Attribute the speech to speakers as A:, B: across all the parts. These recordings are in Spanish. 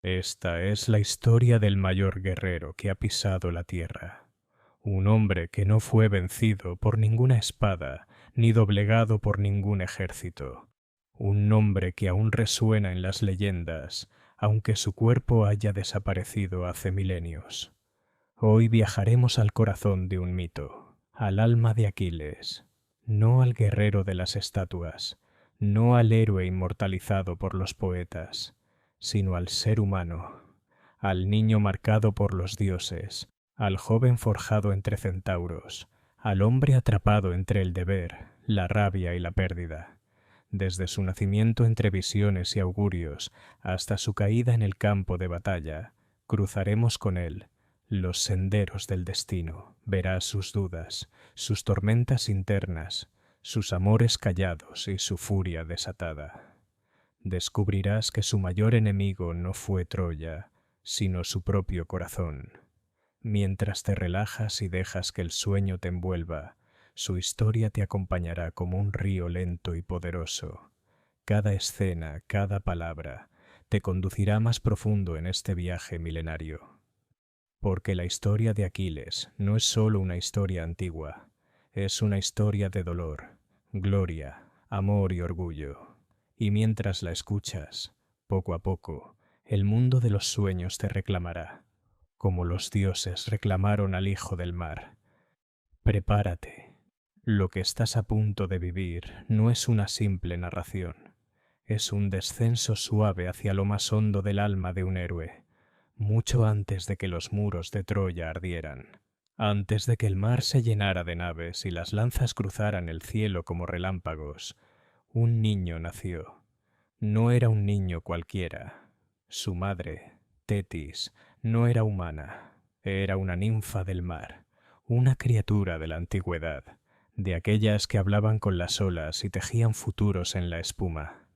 A: Esta es la historia del mayor guerrero que ha pisado la tierra. Un hombre que no fue vencido por ninguna espada, ni doblegado por ningún ejército. Un nombre que aún resuena en las leyendas, aunque su cuerpo haya desaparecido hace milenios. Hoy viajaremos al corazón de un mito, al alma de Aquiles, no al guerrero de las estatuas, no al héroe inmortalizado por los poetas, sino al ser humano, al niño marcado por los dioses, al joven forjado entre centauros, al hombre atrapado entre el deber, la rabia y la pérdida. Desde su nacimiento entre visiones y augurios hasta su caída en el campo de batalla, cruzaremos con él los senderos del destino. Verás sus dudas, sus tormentas internas, sus amores callados y su furia desatada. Descubrirás que su mayor enemigo no fue Troya, sino su propio corazón. Mientras te relajas y dejas que el sueño te envuelva, su historia te acompañará como un río lento y poderoso. Cada escena, cada palabra, te conducirá más profundo en este viaje milenario. Porque la historia de Aquiles no es solo una historia antigua, es una historia de dolor, gloria, amor y orgullo. Y mientras la escuchas, poco a poco, el mundo de los sueños te reclamará, como los dioses reclamaron al hijo del mar. Prepárate. Lo que estás a punto de vivir no es una simple narración, es un descenso suave hacia lo más hondo del alma de un héroe, mucho antes de que los muros de Troya ardieran, antes de que el mar se llenara de naves y las lanzas cruzaran el cielo como relámpagos. Un niño nació. No era un niño cualquiera. Su madre, Tetis, no era humana. Era una ninfa del mar, una criatura de la antigüedad, de aquellas que hablaban con las olas y tejían futuros en la espuma.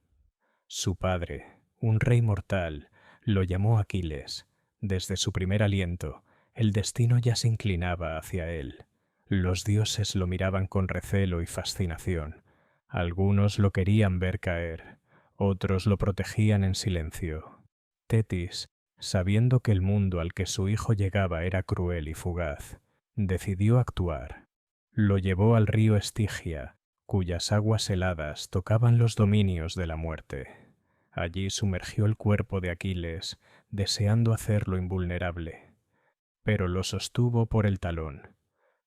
A: Su padre, un rey mortal, lo llamó Aquiles. Desde su primer aliento, el destino ya se inclinaba hacia él. Los dioses lo miraban con recelo y fascinación. Algunos lo querían ver caer, otros lo protegían en silencio. Tetis, sabiendo que el mundo al que su hijo llegaba era cruel y fugaz, decidió actuar. Lo llevó al río Estigia, cuyas aguas heladas tocaban los dominios de la muerte. Allí sumergió el cuerpo de Aquiles, deseando hacerlo invulnerable, pero lo sostuvo por el talón.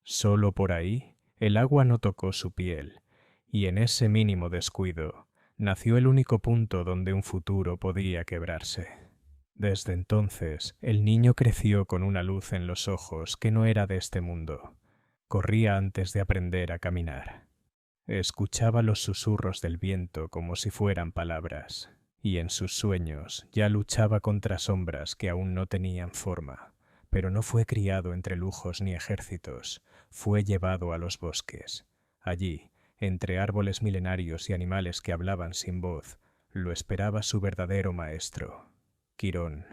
A: Solo por ahí el agua no tocó su piel, y en ese mínimo descuido nació el único punto donde un futuro podía quebrarse. Desde entonces el niño creció con una luz en los ojos que no era de este mundo. Corría antes de aprender a caminar. Escuchaba los susurros del viento como si fueran palabras, y en sus sueños ya luchaba contra sombras que aún no tenían forma. Pero no fue criado entre lujos ni ejércitos, fue llevado a los bosques. Allí, entre árboles milenarios y animales que hablaban sin voz, lo esperaba su verdadero maestro, Quirón,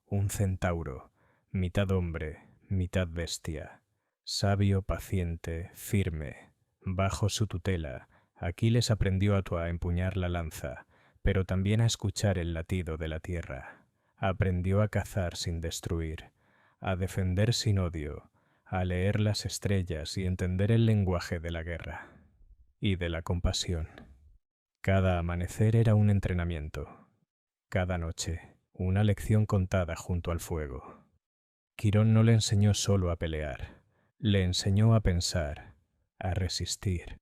A: un centauro, mitad hombre, mitad bestia, sabio, paciente, firme. Bajo su tutela, Aquiles aprendió a empuñar la lanza, pero también a escuchar el latido de la tierra. Aprendió a cazar sin destruir, a defender sin odio, a leer las estrellas y entender el lenguaje de la guerra y de la compasión. Cada amanecer era un entrenamiento, cada noche una lección contada junto al fuego. Quirón no le enseñó solo a pelear, le enseñó a pensar, a resistir,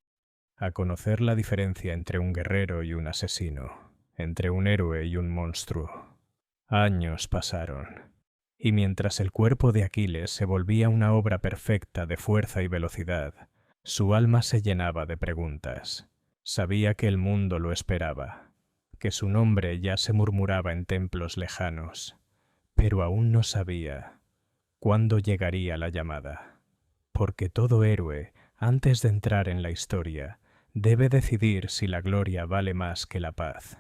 A: a conocer la diferencia entre un guerrero y un asesino, entre un héroe y un monstruo. Años pasaron, y mientras el cuerpo de Aquiles se volvía una obra perfecta de fuerza y velocidad, su alma se llenaba de preguntas. Sabía que el mundo lo esperaba, que su nombre ya se murmuraba en templos lejanos, pero aún no sabía cuándo llegaría la llamada. Porque todo héroe, antes de entrar en la historia, debe decidir si la gloria vale más que la paz.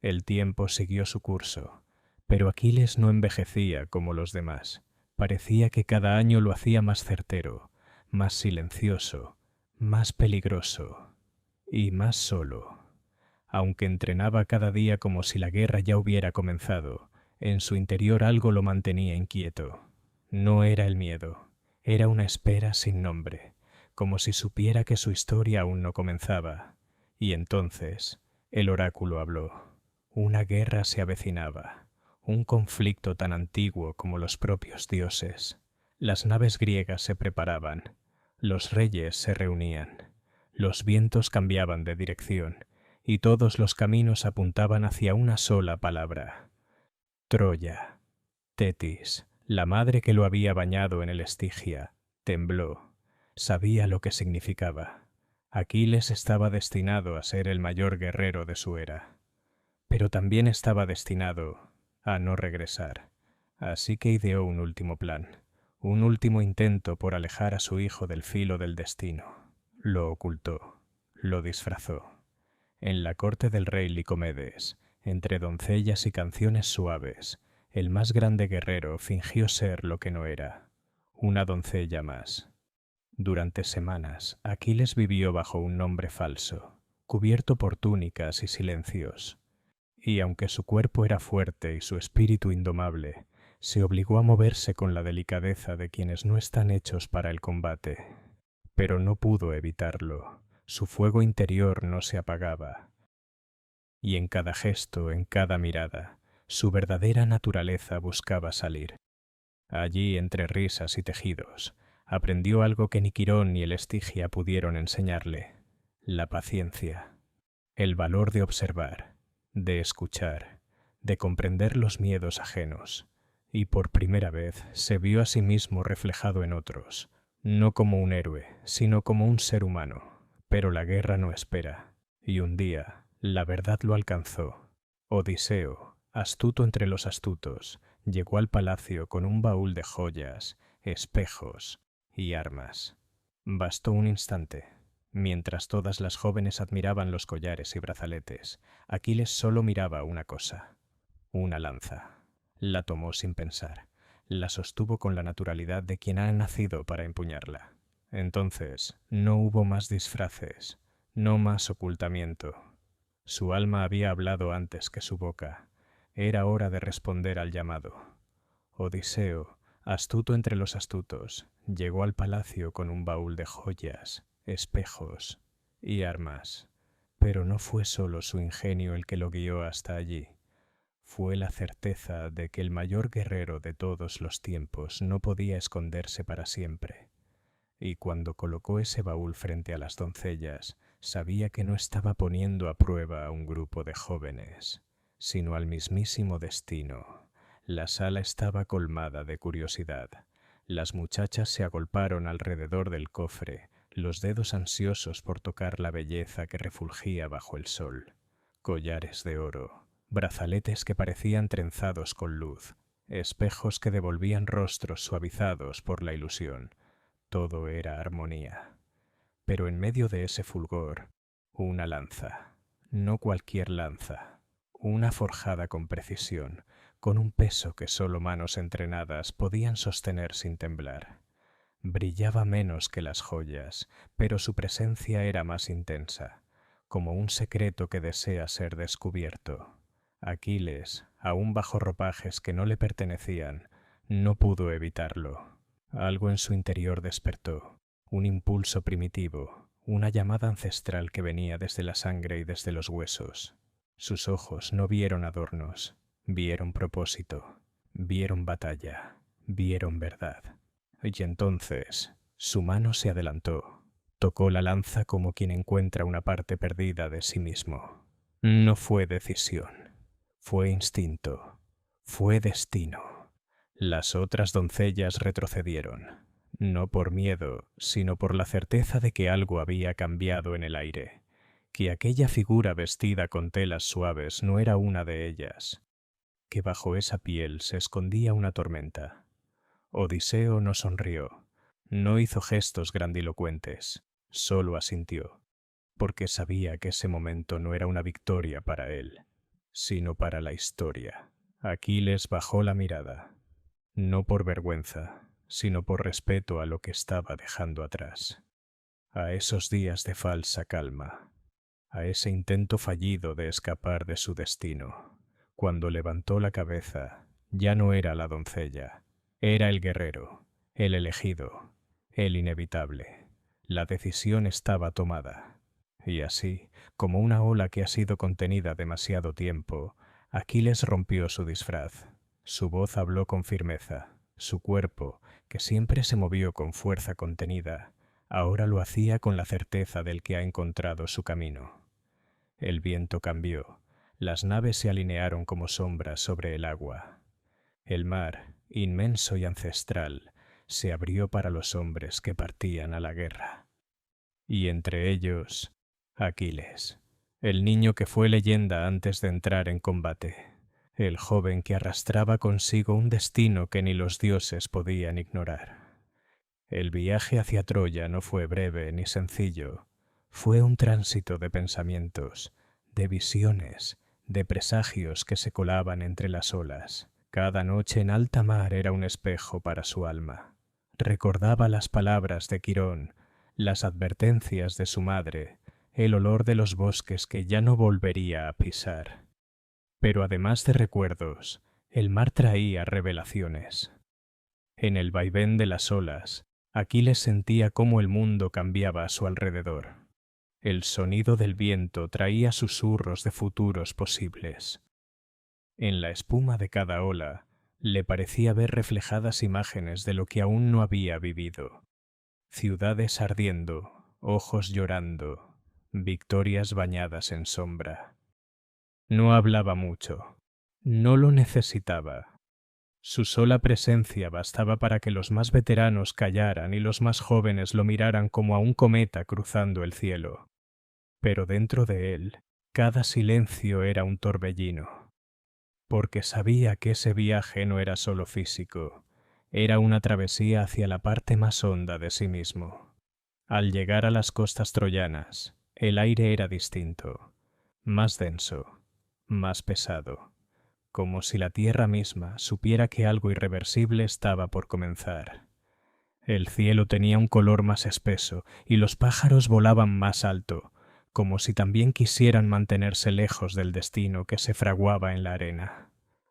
A: El tiempo siguió su curso, pero Aquiles no envejecía como los demás. Parecía que cada año lo hacía más certero, más silencioso, más peligroso y más solo. Aunque entrenaba cada día como si la guerra ya hubiera comenzado, En su interior algo lo mantenía inquieto. No era el miedo, era una espera sin nombre, como si supiera que su historia aún no comenzaba. Y entonces el oráculo habló. Una guerra se avecinaba, un conflicto tan antiguo como los propios dioses. Las naves griegas se preparaban, los reyes se reunían, los vientos cambiaban de dirección, y todos los caminos apuntaban hacia una sola palabra: Troya. Tetis, la madre que lo había bañado en el Estigia, tembló. Sabía lo que significaba. Aquiles estaba destinado a ser el mayor guerrero de su era, pero también estaba destinado a no regresar. Así que ideó un último plan, un último intento por alejar a su hijo del filo del destino. Lo ocultó, lo disfrazó. En la corte del rey Licomedes, entre doncellas y canciones suaves, el más grande guerrero fingió ser lo que no era, una doncella más. Durante semanas, Aquiles vivió bajo un nombre falso, cubierto por túnicas y silencios. Y aunque su cuerpo era fuerte y su espíritu indomable, se obligó a moverse con la delicadeza de quienes no están hechos para el combate. Pero no pudo evitarlo. Su fuego interior no se apagaba. Y en cada gesto, en cada mirada, su verdadera naturaleza buscaba salir. Allí, entre risas y tejidos, aprendió algo que ni Quirón ni el Estigia pudieron enseñarle: la paciencia, el valor de observar, de escuchar, de comprender los miedos ajenos, y por primera vez se vio a sí mismo reflejado en otros, no como un héroe, sino como un ser humano. Pero la guerra no espera, y un día la verdad lo alcanzó. Odiseo, astuto entre los astutos, llegó al palacio con un baúl de joyas, espejos y armas. Bastó un instante. Mientras todas las jóvenes admiraban los collares y brazaletes, Aquiles solo miraba una cosa: una lanza. La tomó sin pensar. La sostuvo con la naturalidad de quien ha nacido para empuñarla. Entonces no hubo más disfraces, no más ocultamiento. Su alma había hablado antes que su boca. Era hora de responder al llamado. Odiseo, astuto entre los astutos, llegó al palacio con un baúl de joyas, espejos y armas. Pero no fue solo su ingenio el que lo guió hasta allí. Fue la certeza de que el mayor guerrero de todos los tiempos no podía esconderse para siempre. Y cuando colocó ese baúl frente a las doncellas, sabía que no estaba poniendo a prueba a un grupo de jóvenes, sino al mismísimo destino. La sala estaba colmada de curiosidad. Las muchachas se agolparon alrededor del cofre, los dedos ansiosos por tocar la belleza que refulgía bajo el sol. Collares de oro, brazaletes que parecían trenzados con luz, espejos que devolvían rostros suavizados por la ilusión. Todo era armonía. Pero en medio de ese fulgor, una lanza. No cualquier lanza. Una forjada con precisión, con un peso que solo manos entrenadas podían sostener sin temblar. Brillaba menos que las joyas, pero su presencia era más intensa, como un secreto que desea ser descubierto. Aquiles, aún bajo ropajes que no le pertenecían, no pudo evitarlo. Algo en su interior despertó, un impulso primitivo, una llamada ancestral que venía desde la sangre y desde los huesos. Sus ojos no vieron adornos, vieron propósito, vieron batalla, vieron verdad. Y entonces su mano se adelantó, tocó la lanza como quien encuentra una parte perdida de sí mismo. No fue decisión, fue instinto, fue destino. Las otras doncellas retrocedieron, no por miedo, sino por la certeza de que algo había cambiado en el aire, que aquella figura vestida con telas suaves no era una de ellas, que bajo esa piel se escondía una tormenta. Odiseo no sonrió, no hizo gestos grandilocuentes, solo asintió, porque sabía que ese momento no era una victoria para él, sino para la historia. Aquiles bajó la mirada. No por vergüenza, sino por respeto a lo que estaba dejando atrás, a esos días de falsa calma, a ese intento fallido de escapar de su destino. Cuando levantó la cabeza, Ya no era la doncella, era el guerrero, el elegido, el inevitable. La decisión estaba tomada. Y así, como una ola que ha sido contenida demasiado tiempo, Aquiles rompió su disfraz. Su voz habló con firmeza. Su cuerpo, que siempre se movió con fuerza contenida, ahora lo hacía con la certeza del que ha encontrado su camino. El viento cambió. Las naves se alinearon como sombras sobre el agua. El mar, inmenso y ancestral, se abrió para los hombres que partían a la guerra. Y entre ellos, Aquiles, el niño que fue leyenda antes de entrar en combate, el joven que arrastraba consigo un destino que ni los dioses podían ignorar. El viaje hacia Troya no fue breve ni sencillo, fue un tránsito de pensamientos, de visiones, de presagios que se colaban entre las olas. Cada noche en alta mar era un espejo para su alma. Recordaba las palabras de Quirón, las advertencias de su madre, el olor de los bosques que ya no volvería a pisar. Pero además de recuerdos, el mar traía revelaciones. En el vaivén de las olas, Aquiles sentía cómo el mundo cambiaba a su alrededor. El sonido del viento traía susurros de futuros posibles. En la espuma de cada ola, le parecía ver reflejadas imágenes de lo que aún no había vivido. Ciudades ardiendo, ojos llorando, victorias bañadas en sombra. No hablaba mucho. No lo necesitaba. Su sola presencia bastaba para que los más veteranos callaran y los más jóvenes lo miraran como a un cometa cruzando el cielo. Pero dentro de él, cada silencio era un torbellino, porque sabía que ese viaje no era solo físico, era una travesía hacia la parte más honda de sí mismo. Al llegar a las costas troyanas, el aire era distinto, más denso, más pesado, como si la tierra misma supiera que algo irreversible estaba por comenzar. El cielo tenía un color más espeso y los pájaros volaban más alto, como si también quisieran mantenerse lejos del destino que se fraguaba en la arena.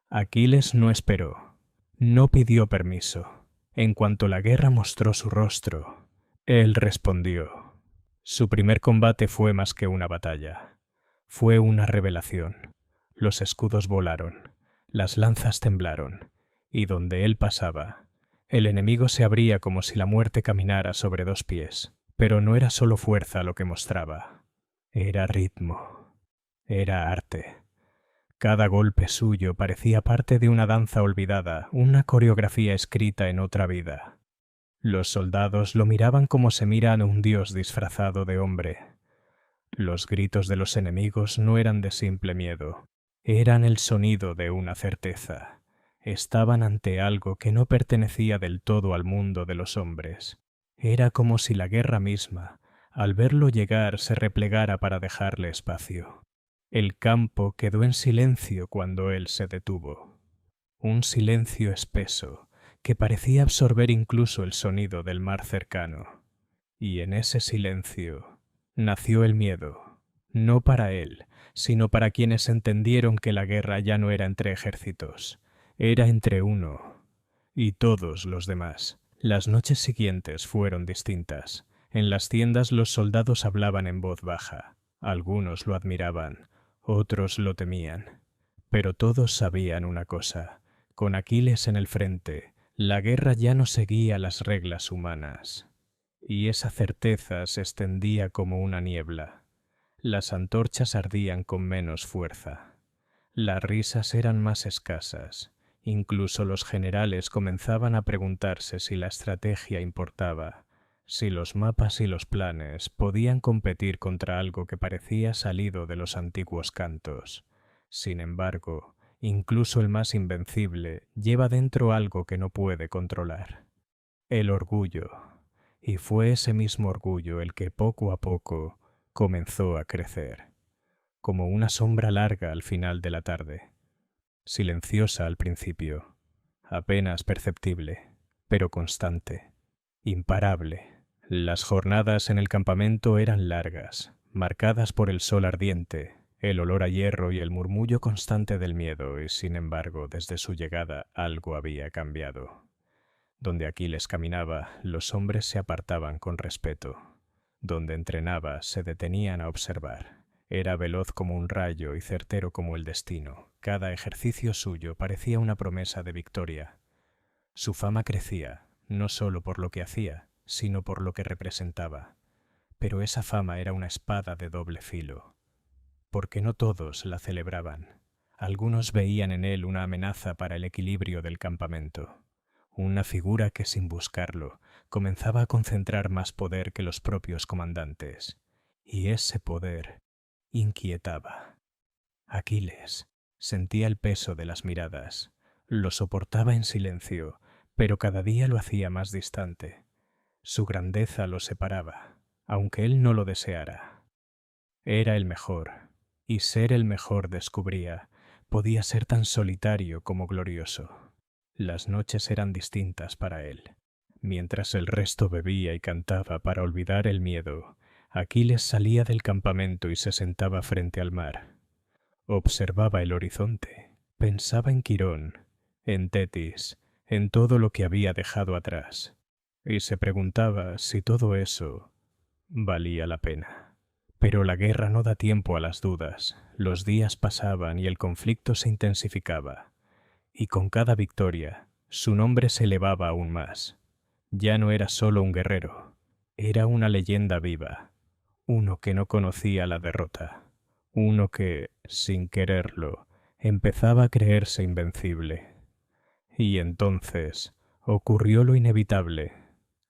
A: Aquiles no esperó, no pidió permiso. En cuanto la guerra mostró su rostro, él respondió. Su primer combate fue más que una batalla, fue una revelación. Los escudos volaron, las lanzas temblaron, y donde él pasaba, el enemigo se abría como si la muerte caminara sobre dos pies. Pero no era solo fuerza lo que mostraba, era ritmo, era arte. Cada golpe suyo parecía parte de una danza olvidada, una coreografía escrita en otra vida. Los soldados lo miraban como se mira a un dios disfrazado de hombre. Los gritos de los enemigos no eran de simple miedo, eran el sonido de una certeza. Estaban ante algo que no pertenecía del todo al mundo de los hombres. Era como si la guerra misma, al verlo llegar, se replegara para dejarle espacio. El campo quedó en silencio cuando él se detuvo. Un silencio espeso, que parecía absorber incluso el sonido del mar cercano. Y en ese silencio nació el miedo, no para él, sino para quienes entendieron que la guerra ya no era entre ejércitos, era entre uno y todos los demás. Las noches siguientes fueron distintas. En las tiendas los soldados hablaban en voz baja. Algunos lo admiraban, otros lo temían. Pero todos sabían una cosa. Con Aquiles en el frente, la guerra ya no seguía las reglas humanas. Y esa certeza se extendía como una niebla. Las antorchas ardían con menos fuerza. Las risas eran más escasas. Incluso los generales comenzaban a preguntarse si la estrategia importaba, si los mapas y los planes podían competir contra algo que parecía salido de los antiguos cantos. Sin embargo, incluso el más invencible lleva dentro algo que no puede controlar: el orgullo. Y fue ese mismo orgullo el que poco a poco comenzó a crecer, como una sombra larga al final de la tarde. Silenciosa al principio, apenas perceptible, pero constante, imparable. Las jornadas en el campamento eran largas, marcadas por el sol ardiente, el olor a hierro y el murmullo constante del miedo, y sin embargo, desde su llegada algo había cambiado. Donde Aquiles caminaba, los hombres se apartaban con respeto. Donde entrenaba, se detenían a observar. Era veloz como un rayo y certero como el destino. Cada ejercicio suyo parecía una promesa de victoria. Su fama crecía, no solo por lo que hacía, sino por lo que representaba. Pero esa fama era una espada de doble filo, porque no todos la celebraban. Algunos veían en él una amenaza para el equilibrio del campamento, una figura que sin buscarlo comenzaba a concentrar más poder que los propios comandantes, y ese poder inquietaba. Aquiles sentía el peso de las miradas, lo soportaba en silencio, pero cada día lo hacía más distante. Su grandeza lo separaba, aunque él no lo deseara. Era el mejor, y ser el mejor, descubría, podía ser tan solitario como glorioso. Las noches eran distintas para él. Mientras el resto bebía y cantaba para olvidar el miedo, Aquiles salía del campamento y se sentaba frente al mar. Observaba el horizonte, pensaba en Quirón, en Tetis, en todo lo que había dejado atrás, y se preguntaba si todo eso valía la pena. Pero la guerra no da tiempo a las dudas. Los días pasaban y el conflicto se intensificaba, y con cada victoria su nombre se elevaba aún más. Ya no era solo un guerrero, era una leyenda viva, uno que no conocía la derrota, uno que, sin quererlo, empezaba a creerse invencible. Y entonces ocurrió lo inevitable.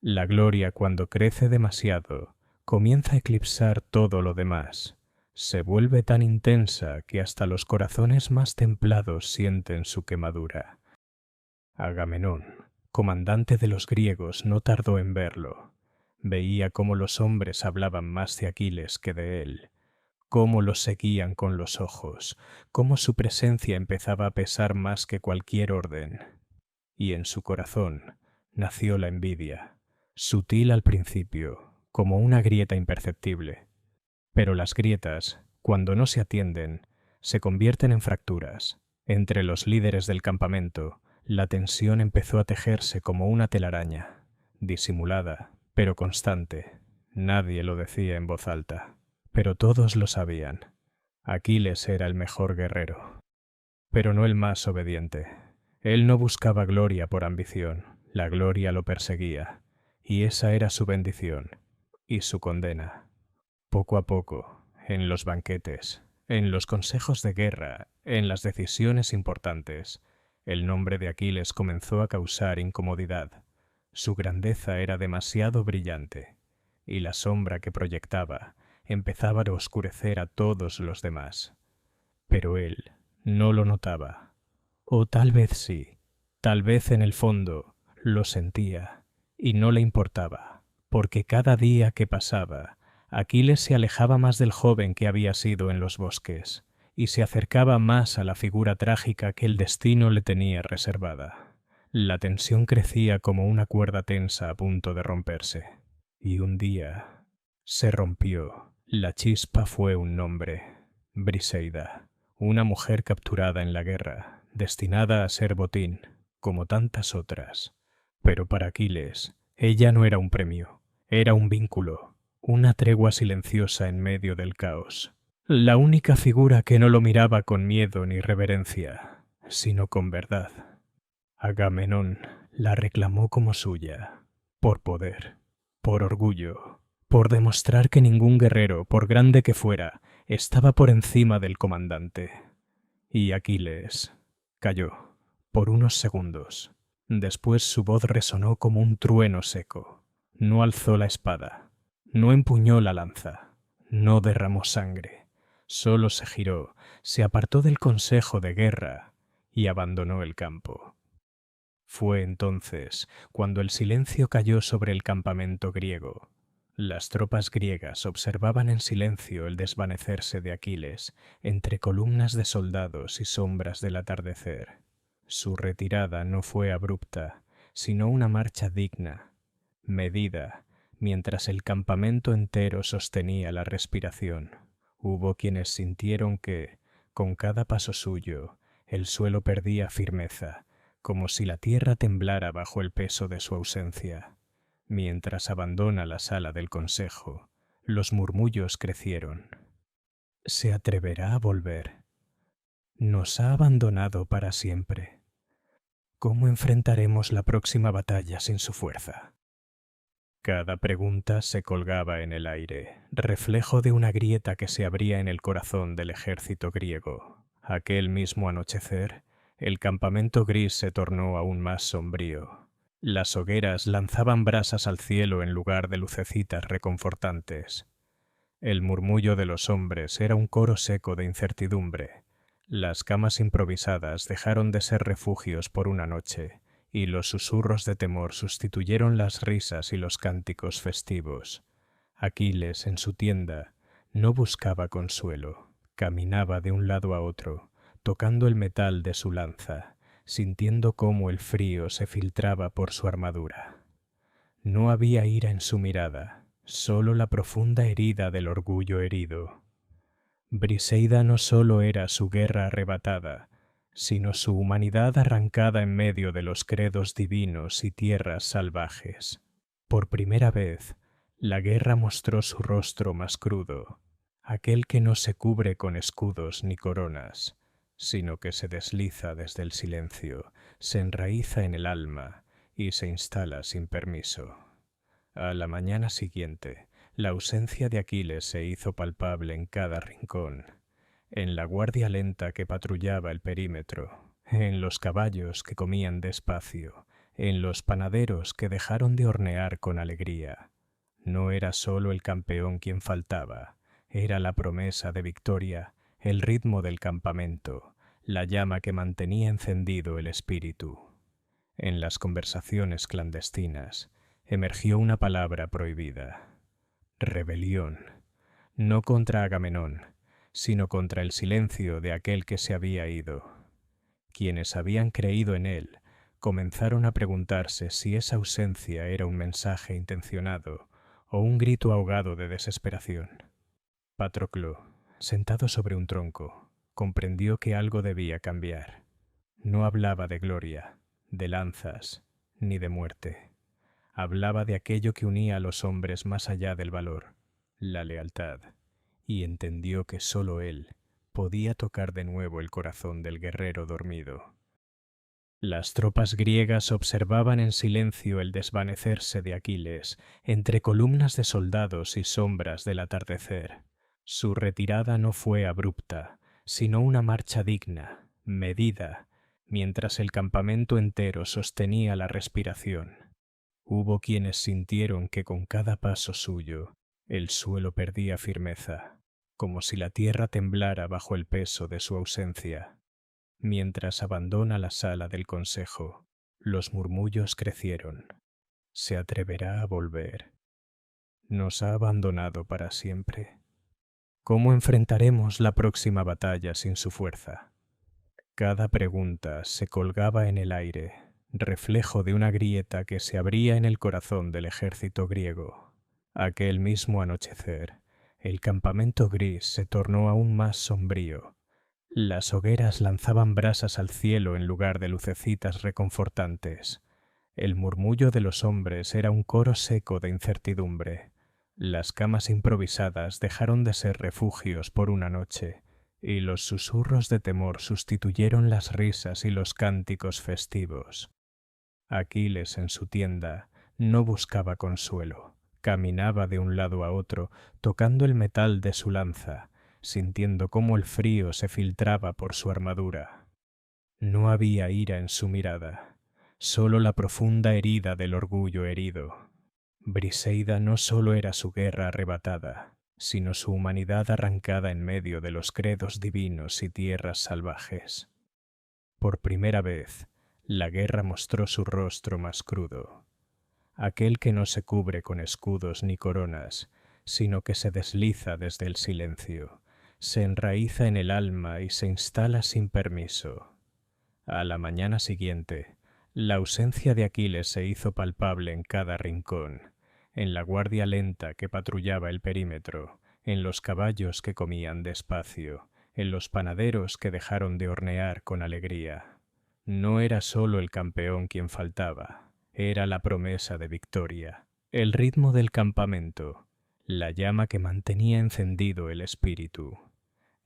A: La gloria, cuando crece demasiado, comienza a eclipsar todo lo demás. Se vuelve tan intensa que hasta los corazones más templados sienten su quemadura. Agamenón, comandante de los griegos, no tardó en verlo. Veía cómo los hombres hablaban más de Aquiles que de él, cómo lo seguían con los ojos, cómo su presencia empezaba a pesar más que cualquier orden. Y en su corazón nació la envidia, sutil al principio, como una grieta imperceptible. Pero las grietas, cuando no se atienden, se convierten en fracturas. Entre los líderes del campamento, la tensión empezó a tejerse como una telaraña, disimulada, pero constante. Nadie lo decía en voz alta, pero todos lo sabían. Aquiles era el mejor guerrero, pero no el más obediente. Él no buscaba gloria por ambición, la gloria lo perseguía, y esa era su bendición y su condena. Poco a poco, en los banquetes, en los consejos de guerra, en las decisiones importantes, el nombre de Aquiles comenzó a causar incomodidad. Su grandeza era demasiado brillante, y la sombra que proyectaba empezaba a oscurecer a todos los demás. Pero él no lo notaba. O tal vez sí, tal vez en el fondo lo sentía, y no le importaba, porque cada día que pasaba, Aquiles se alejaba más del joven que había sido en los bosques, y se acercaba más a la figura trágica que el destino le tenía reservada. La tensión crecía como una cuerda tensa a punto de romperse, y un día se rompió. La chispa fue un nombre: Briseida, una mujer capturada en la guerra, destinada a ser botín, como tantas otras. Pero para Aquiles, ella no era un premio, era un vínculo, una tregua silenciosa en medio del caos. La única figura que no lo miraba con miedo ni reverencia, sino con verdad. Agamenón la reclamó como suya, por poder, por orgullo, por demostrar que ningún guerrero, por grande que fuera, estaba por encima del comandante. Y Aquiles calló por unos segundos. Después su voz resonó como un trueno seco. No alzó la espada, no empuñó la lanza, no derramó sangre. Solo se giró, se apartó del consejo de guerra y abandonó el campo. Fue entonces cuando el silencio cayó sobre el campamento griego. Las tropas griegas observaban en silencio el desvanecerse de Aquiles entre columnas de soldados y sombras del atardecer. Su retirada no fue abrupta, sino una marcha digna, medida, mientras el campamento entero sostenía la respiración. Hubo quienes sintieron que, con cada paso suyo, el suelo perdía firmeza, como si la tierra temblara bajo el peso de su ausencia. Mientras abandona la sala del consejo, los murmullos crecieron. ¿Se atreverá a volver? Nos ha abandonado para siempre. ¿Cómo enfrentaremos la próxima batalla sin su fuerza? Cada pregunta se colgaba en el aire, reflejo de una grieta que se abría en el corazón del ejército griego. Aquel mismo anochecer, el campamento gris se tornó aún más sombrío. Las hogueras lanzaban brasas al cielo en lugar de lucecitas reconfortantes. El murmullo de los hombres era un coro seco de incertidumbre. Las camas improvisadas dejaron de ser refugios por una noche, y los susurros de temor sustituyeron las risas y los cánticos festivos. Aquiles, en su tienda, no buscaba consuelo. Caminaba de un lado a otro, tocando el metal de su lanza, sintiendo cómo el frío se filtraba por su armadura. No había ira en su mirada, solo la profunda herida del orgullo herido. Briseida no solo era su guerra arrebatada, sino su humanidad arrancada en medio de los credos divinos y tierras salvajes. Por primera vez, la guerra mostró su rostro más crudo, aquel que no se cubre con escudos ni coronas, sino que se desliza desde el silencio, se enraiza en el alma y se instala sin permiso. A la mañana siguiente, la ausencia de Aquiles se hizo palpable en cada rincón, en la guardia lenta que patrullaba el perímetro, en los caballos que comían despacio, en los panaderos que dejaron de hornear con alegría. No era solo el campeón quien faltaba, era la promesa de victoria, el ritmo del campamento, la llama que mantenía encendido el espíritu. En las conversaciones clandestinas emergió una palabra prohibida: rebelión, no contra Agamenón, sino contra el silencio de aquel que se había ido. Quienes habían creído en él comenzaron a preguntarse si esa ausencia era un mensaje intencionado o un grito ahogado de desesperación. Patroclo, sentado sobre un tronco, comprendió que algo debía cambiar. No hablaba de gloria, de lanzas, ni de muerte. Hablaba de aquello que unía a los hombres más allá del valor, la lealtad, y entendió que sólo él podía tocar de nuevo el corazón del guerrero dormido. Las tropas griegas observaban en silencio el desvanecerse de Aquiles entre columnas de soldados y sombras del atardecer. Su retirada no fue abrupta, sino una marcha digna, medida, mientras el campamento entero sostenía la respiración. Hubo quienes sintieron que con cada paso suyo el suelo perdía firmeza, como si la tierra temblara bajo el peso de su ausencia. Mientras abandona la sala del consejo, los murmullos crecieron. ¿Se atreverá a volver? ¿Nos ha abandonado para siempre? ¿Cómo enfrentaremos la próxima batalla sin su fuerza? Cada pregunta se colgaba en el aire, reflejo de una grieta que se abría en el corazón del ejército griego. Aquel mismo anochecer, el campamento gris se tornó aún más sombrío. Las hogueras lanzaban brasas al cielo en lugar de lucecitas reconfortantes. El murmullo de los hombres era un coro seco de incertidumbre. Las camas improvisadas dejaron de ser refugios por una noche, y los susurros de temor sustituyeron las risas y los cánticos festivos. Aquiles en su tienda no buscaba consuelo. Caminaba de un lado a otro, tocando el metal de su lanza, sintiendo cómo el frío se filtraba por su armadura. No había ira en su mirada, solo la profunda herida del orgullo herido. Briseida no solo era su guerra arrebatada, sino su humanidad arrancada en medio de los credos divinos y tierras salvajes. Por primera vez, la guerra mostró su rostro más crudo, aquel que no se cubre con escudos ni coronas, sino que se desliza desde el silencio, se enraiza en el alma y se instala sin permiso. A la mañana siguiente, la ausencia de Aquiles se hizo palpable en cada rincón, en la guardia lenta que patrullaba el perímetro, en los caballos que comían despacio, en los panaderos que dejaron de hornear con alegría. No era solo el campeón quien faltaba, era la promesa de victoria, el ritmo del campamento, la llama que mantenía encendido el espíritu.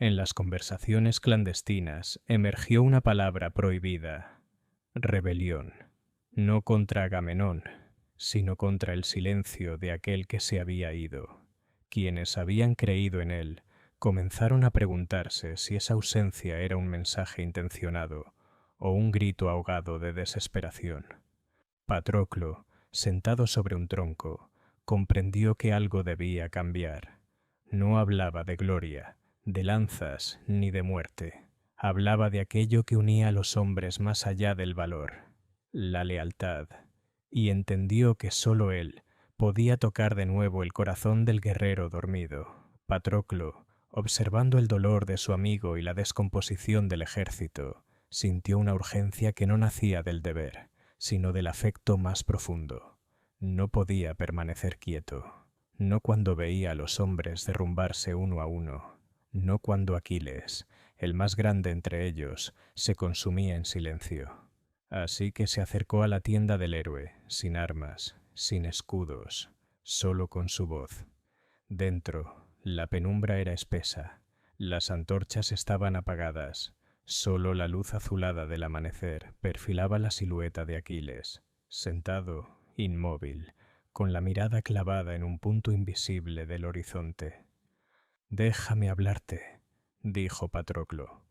A: En las conversaciones clandestinas emergió una palabra prohibida: rebelión, no contra Agamenón, sino contra el silencio de aquel que se había ido. Quienes habían creído en él comenzaron a preguntarse si esa ausencia era un mensaje intencionado o un grito ahogado de desesperación. Patroclo, sentado sobre un tronco, comprendió que algo debía cambiar. No hablaba de gloria, de lanzas ni de muerte. Hablaba de aquello que unía a los hombres más allá del valor, la lealtad, y entendió que sólo él podía tocar de nuevo el corazón del guerrero dormido. Patroclo, observando el dolor de su amigo y la descomposición del ejército, sintió una urgencia que no nacía del deber, sino del afecto más profundo. No podía permanecer quieto, no cuando veía a los hombres derrumbarse uno a uno, no cuando Aquiles, el más grande entre ellos, se consumía en silencio. Así que se acercó a la tienda del héroe, sin armas, sin escudos, solo con su voz. Dentro, la penumbra era espesa, las antorchas estaban apagadas, solo la luz azulada del amanecer perfilaba la silueta de Aquiles, sentado, inmóvil, con la mirada clavada en un punto invisible del horizonte. «Déjame hablarte», dijo Patroclo,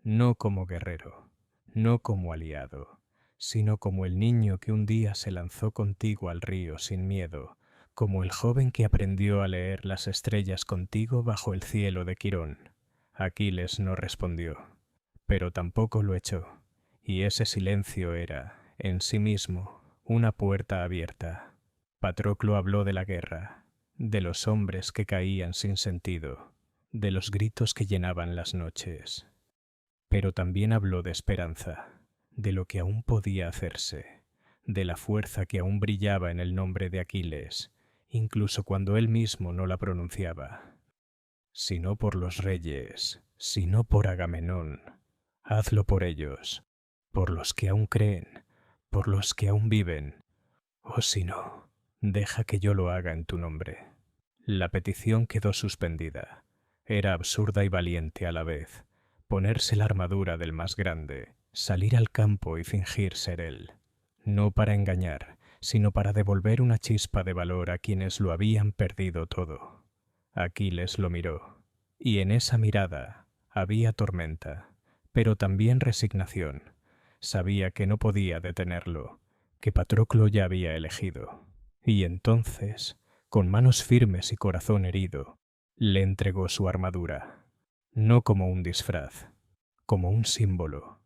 A: «no como guerrero, no como aliado, sino como el niño que un día se lanzó contigo al río sin miedo, como el joven que aprendió a leer las estrellas contigo bajo el cielo de Quirón». Aquiles no respondió, pero tampoco lo echó, y ese silencio era, en sí mismo, una puerta abierta. Patroclo habló de la guerra, de los hombres que caían sin sentido, de los gritos que llenaban las noches. Pero también habló de esperanza, de lo que aún podía hacerse, de la fuerza que aún brillaba en el nombre de Aquiles, incluso cuando él mismo no la pronunciaba. Si no por los reyes, si no por Agamenón, hazlo por ellos, por los que aún creen, por los que aún viven, o si no, deja que yo lo haga en tu nombre. La petición quedó suspendida. Era absurda y valiente a la vez. Ponerse la armadura del más grande, salir al campo y fingir ser él. No para engañar, sino para devolver una chispa de valor a quienes lo habían perdido todo. Aquiles lo miró, y en esa mirada había tormenta, pero también resignación. Sabía que no podía detenerlo, que Patroclo ya había elegido. Y entonces, con manos firmes y corazón herido, le entregó su armadura, no como un disfraz, como un símbolo.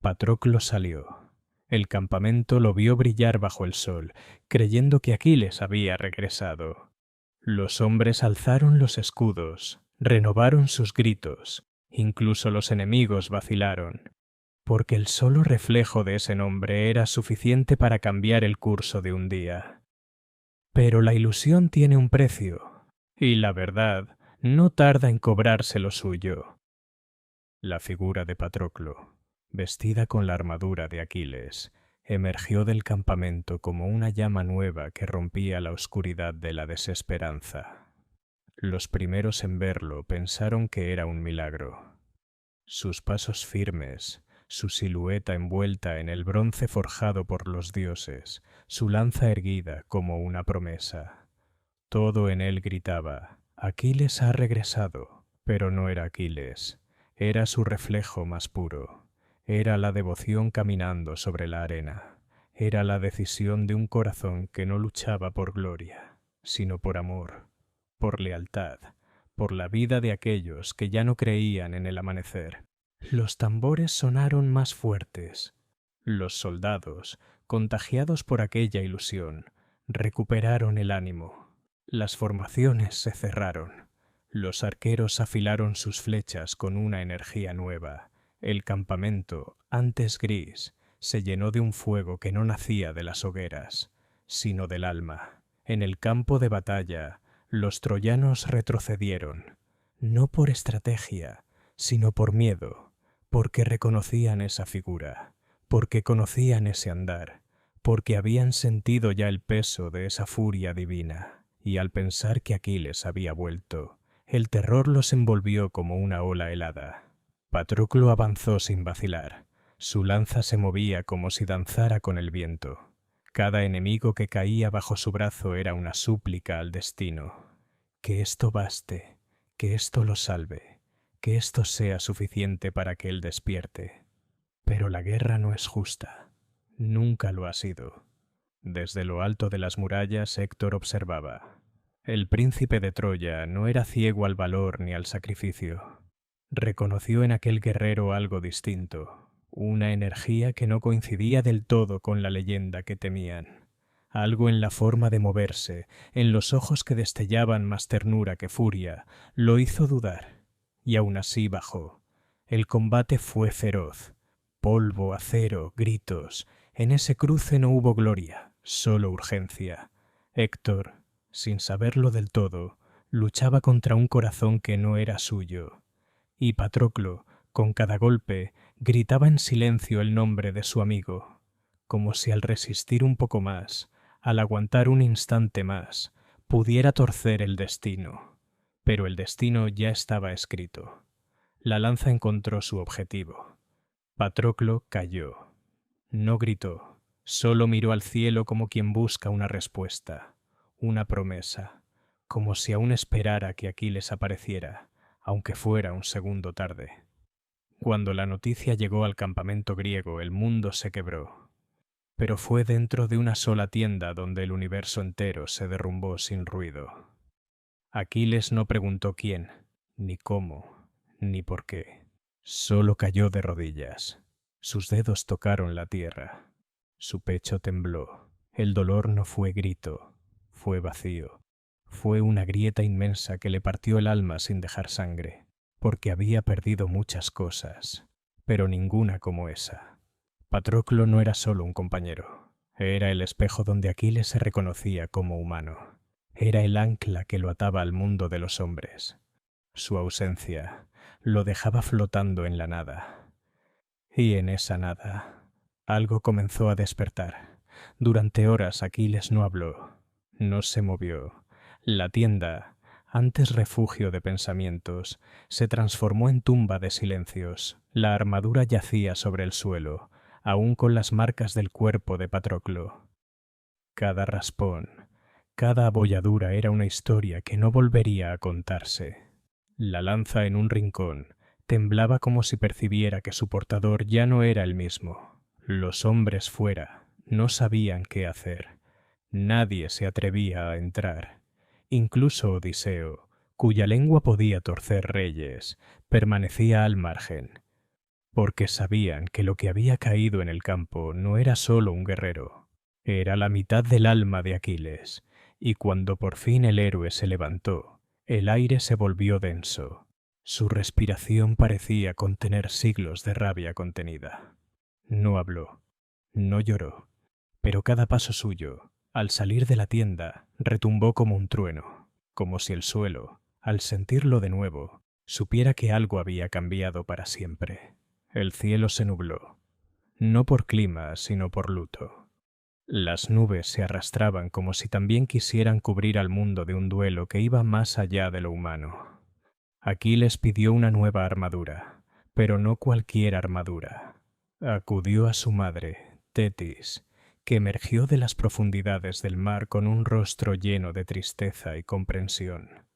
A: Patroclo salió. El campamento lo vio brillar bajo el sol, creyendo que Aquiles había regresado. Los hombres alzaron los escudos, renovaron sus gritos, incluso los enemigos vacilaron, porque el solo reflejo de ese nombre era suficiente para cambiar el curso de un día. Pero la ilusión tiene un precio, y la verdad no tarda en cobrarse lo suyo. La figura de Patroclo, vestida con la armadura de Aquiles, emergió del campamento como una llama nueva que rompía la oscuridad de la desesperanza. Los primeros en verlo pensaron que era un milagro. Sus pasos firmes, su silueta envuelta en el bronce forjado por los dioses, su lanza erguida como una promesa. Todo en él gritaba: Aquiles ha regresado, pero no era Aquiles, era su reflejo más puro, era la devoción caminando sobre la arena, era la decisión de un corazón que no luchaba por gloria, sino por amor, por lealtad, por la vida de aquellos que ya no creían en el amanecer. Los tambores sonaron más fuertes. Los soldados, contagiados por aquella ilusión, recuperaron el ánimo. Las formaciones se cerraron. Los arqueros afilaron sus flechas con una energía nueva. El campamento, antes gris, se llenó de un fuego que no nacía de las hogueras, sino del alma. En el campo de batalla, los troyanos retrocedieron, no por estrategia, sino por miedo, porque reconocían esa figura, porque conocían ese andar, porque habían sentido ya el peso de esa furia divina, y al pensar que Aquiles había vuelto, el terror los envolvió como una ola helada. Patroclo avanzó sin vacilar. Su lanza se movía como si danzara con el viento. Cada enemigo que caía bajo su brazo era una súplica al destino. Que esto baste, que esto lo salve, que esto sea suficiente para que él despierte. Pero la guerra no es justa. Nunca lo ha sido. Desde lo alto de las murallas Héctor observaba. El príncipe de Troya no era ciego al valor ni al sacrificio. Reconoció en aquel guerrero algo distinto, una energía que no coincidía del todo con la leyenda que temían. Algo en la forma de moverse, en los ojos que destellaban más ternura que furia, lo hizo dudar, y aún así bajó. El combate fue feroz. Polvo, acero, gritos. En ese cruce no hubo gloria, solo urgencia. Héctor, sin saberlo del todo, luchaba contra un corazón que no era suyo. Y Patroclo, con cada golpe, gritaba en silencio el nombre de su amigo, como si al resistir un poco más, al aguantar un instante más, pudiera torcer el destino. Pero el destino ya estaba escrito. La lanza encontró su objetivo. Patroclo cayó. No gritó, solo miró al cielo como quien busca una respuesta, una promesa, como si aún esperara que Aquiles apareciera, aunque fuera un segundo tarde. Cuando la noticia llegó al campamento griego, el mundo se quebró. Pero fue dentro de una sola tienda donde el universo entero se derrumbó sin ruido. Aquiles no preguntó quién, ni cómo, ni por qué. Solo cayó de rodillas. Sus dedos tocaron la tierra. Su pecho tembló. El dolor no fue grito, fue vacío. Fue una grieta inmensa que le partió el alma sin dejar sangre, porque había perdido muchas cosas, pero ninguna como esa. Patroclo no era solo un compañero, era el espejo donde Aquiles se reconocía como humano. Era el ancla que lo ataba al mundo de los hombres. Su ausencia lo dejaba flotando en la nada. Y en esa nada, algo comenzó a despertar. Durante horas Aquiles no habló, no se movió. La tienda, antes refugio de pensamientos, se transformó en tumba de silencios. La armadura yacía sobre el suelo, aún con las marcas del cuerpo de Patroclo. Cada raspón, cada abolladura era una historia que no volvería a contarse. La lanza en un rincón temblaba como si percibiera que su portador ya no era el mismo. Los hombres fuera no sabían qué hacer. Nadie se atrevía a entrar. Incluso Odiseo, cuya lengua podía torcer reyes, permanecía al margen, porque sabían que lo que había caído en el campo no era solo un guerrero, era la mitad del alma de Aquiles, y cuando por fin el héroe se levantó, el aire se volvió denso. Su respiración parecía contener siglos de rabia contenida. No habló, no lloró, pero cada paso suyo, al salir de la tienda, retumbó como un trueno, como si el suelo, al sentirlo de nuevo, supiera que algo había cambiado para siempre. El cielo se nubló, no por clima, sino por luto. Las nubes se arrastraban como si también quisieran cubrir al mundo de un duelo que iba más allá de lo humano. Aquiles pidió una nueva armadura, pero no cualquier armadura. Acudió a su madre, Tetis, que emergió de las profundidades del mar con un rostro lleno de tristeza y comprensión.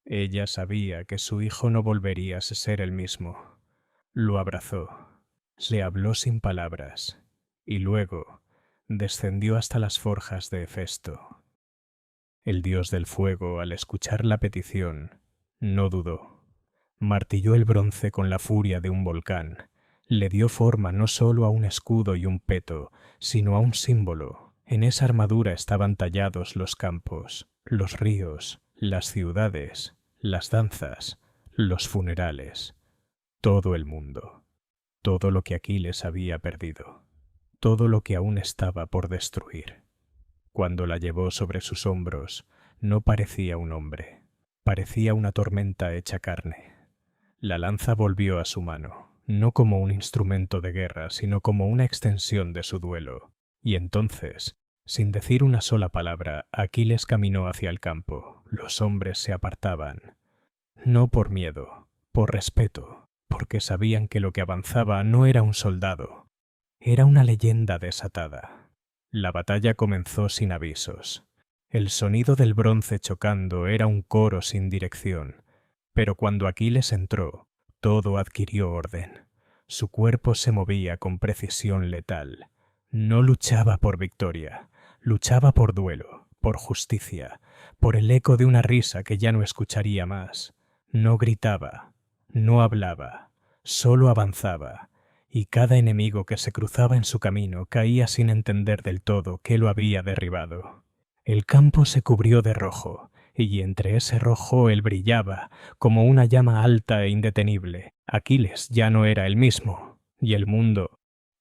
A: Ella sabía que su hijo no volvería a ser el mismo. Lo abrazó, le habló sin palabras, y luego descendió hasta las forjas de Hefesto. El dios del fuego, al escuchar la petición, no dudó. Martilló el bronce con la furia de un volcán. Le dio forma no solo a un escudo y un peto, sino a un símbolo. En esa armadura estaban tallados los campos, los ríos, las ciudades, las danzas, los funerales, todo el mundo, todo lo que Aquiles había perdido, todo lo que aún estaba por destruir. Cuando la llevó sobre sus hombros, No parecía un hombre, parecía una tormenta hecha carne. La lanza volvió a su mano, no como un instrumento de guerra, sino como una extensión de su duelo. Y entonces, sin decir una sola palabra, Aquiles caminó hacia el campo. Los hombres se apartaban, no por miedo, por respeto, porque sabían que lo que avanzaba no era un soldado, era una leyenda desatada. La batalla comenzó sin avisos. El sonido del bronce chocando era un coro sin dirección, pero cuando Aquiles entró, todo adquirió orden. Su cuerpo se movía con precisión letal. No luchaba por victoria, luchaba por duelo, por justicia, por el eco de una risa que ya no escucharía más. No gritaba, no hablaba, solo avanzaba, y cada enemigo que se cruzaba en su camino caía sin entender del todo qué lo había derribado. El campo se cubrió de rojo, y entre ese rojo él brillaba, como una llama alta e indetenible. Aquiles ya no era el mismo, y el mundo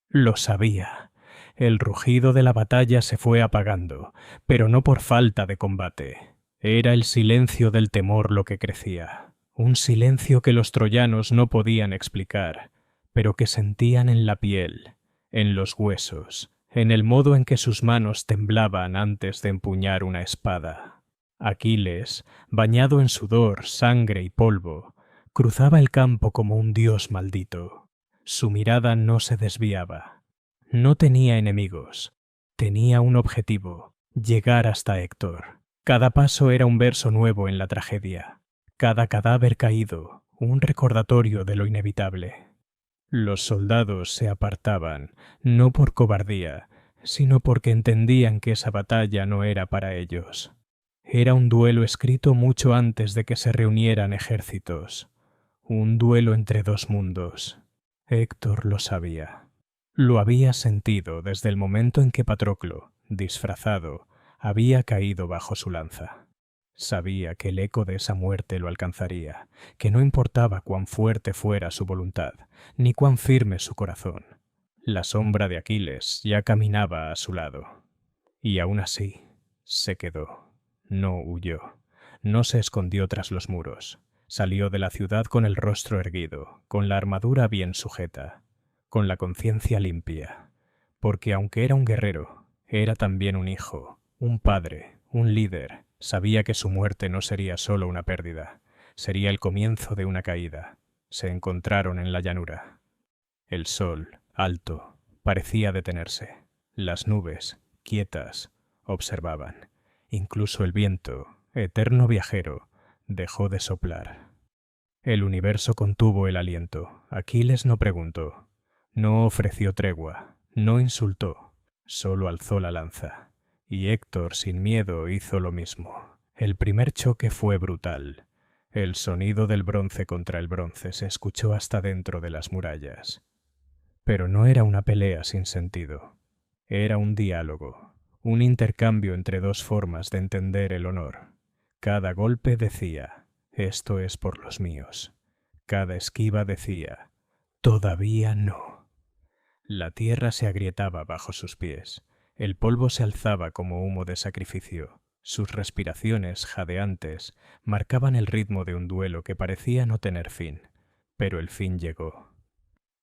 A: lo sabía. El rugido de la batalla se fue apagando, pero no por falta de combate. Era el silencio del temor lo que crecía, un silencio que los troyanos no podían explicar, pero que sentían en la piel, en los huesos, en el modo en que sus manos temblaban antes de empuñar una espada. Aquiles, bañado en sudor, sangre y polvo, cruzaba el campo como un dios maldito. Su mirada no se desviaba. No tenía enemigos. Tenía un objetivo: llegar hasta Héctor. Cada paso era un verso nuevo en la tragedia. Cada cadáver caído, un recordatorio de lo inevitable. Los soldados se apartaban, no por cobardía, sino porque entendían que esa batalla no era para ellos. Era un duelo escrito mucho antes de que se reunieran ejércitos. Un duelo entre dos mundos. Héctor lo sabía. Lo había sentido desde el momento en que Patroclo, disfrazado, había caído bajo su lanza. Sabía que el eco de esa muerte lo alcanzaría, que no importaba cuán fuerte fuera su voluntad, ni cuán firme su corazón. La sombra de Aquiles ya caminaba a su lado. Y aún así, se quedó. No huyó. No se escondió tras los muros. Salió de la ciudad con el rostro erguido, con la armadura bien sujeta, con la conciencia limpia, porque aunque era un guerrero, era también un hijo, un padre, un líder. Sabía que su muerte no sería solo una pérdida, sería el comienzo de una caída. Se encontraron en la llanura. El sol, alto, parecía detenerse. Las nubes, quietas, observaban. Incluso el viento, eterno viajero, dejó de soplar. El universo contuvo el aliento. Aquiles no preguntó, no ofreció tregua, no insultó, solo alzó la lanza. Y Héctor, sin miedo, hizo lo mismo. El primer choque fue brutal. El sonido del bronce contra el bronce se escuchó hasta dentro de las murallas. Pero no era una pelea sin sentido. Era un diálogo, un intercambio entre dos formas de entender el honor. Cada golpe decía: esto es por los míos. Cada esquiva decía: todavía no. La tierra se agrietaba bajo sus pies. El polvo se alzaba como humo de sacrificio. Sus respiraciones, jadeantes, marcaban el ritmo de un duelo que parecía no tener fin. Pero el fin llegó.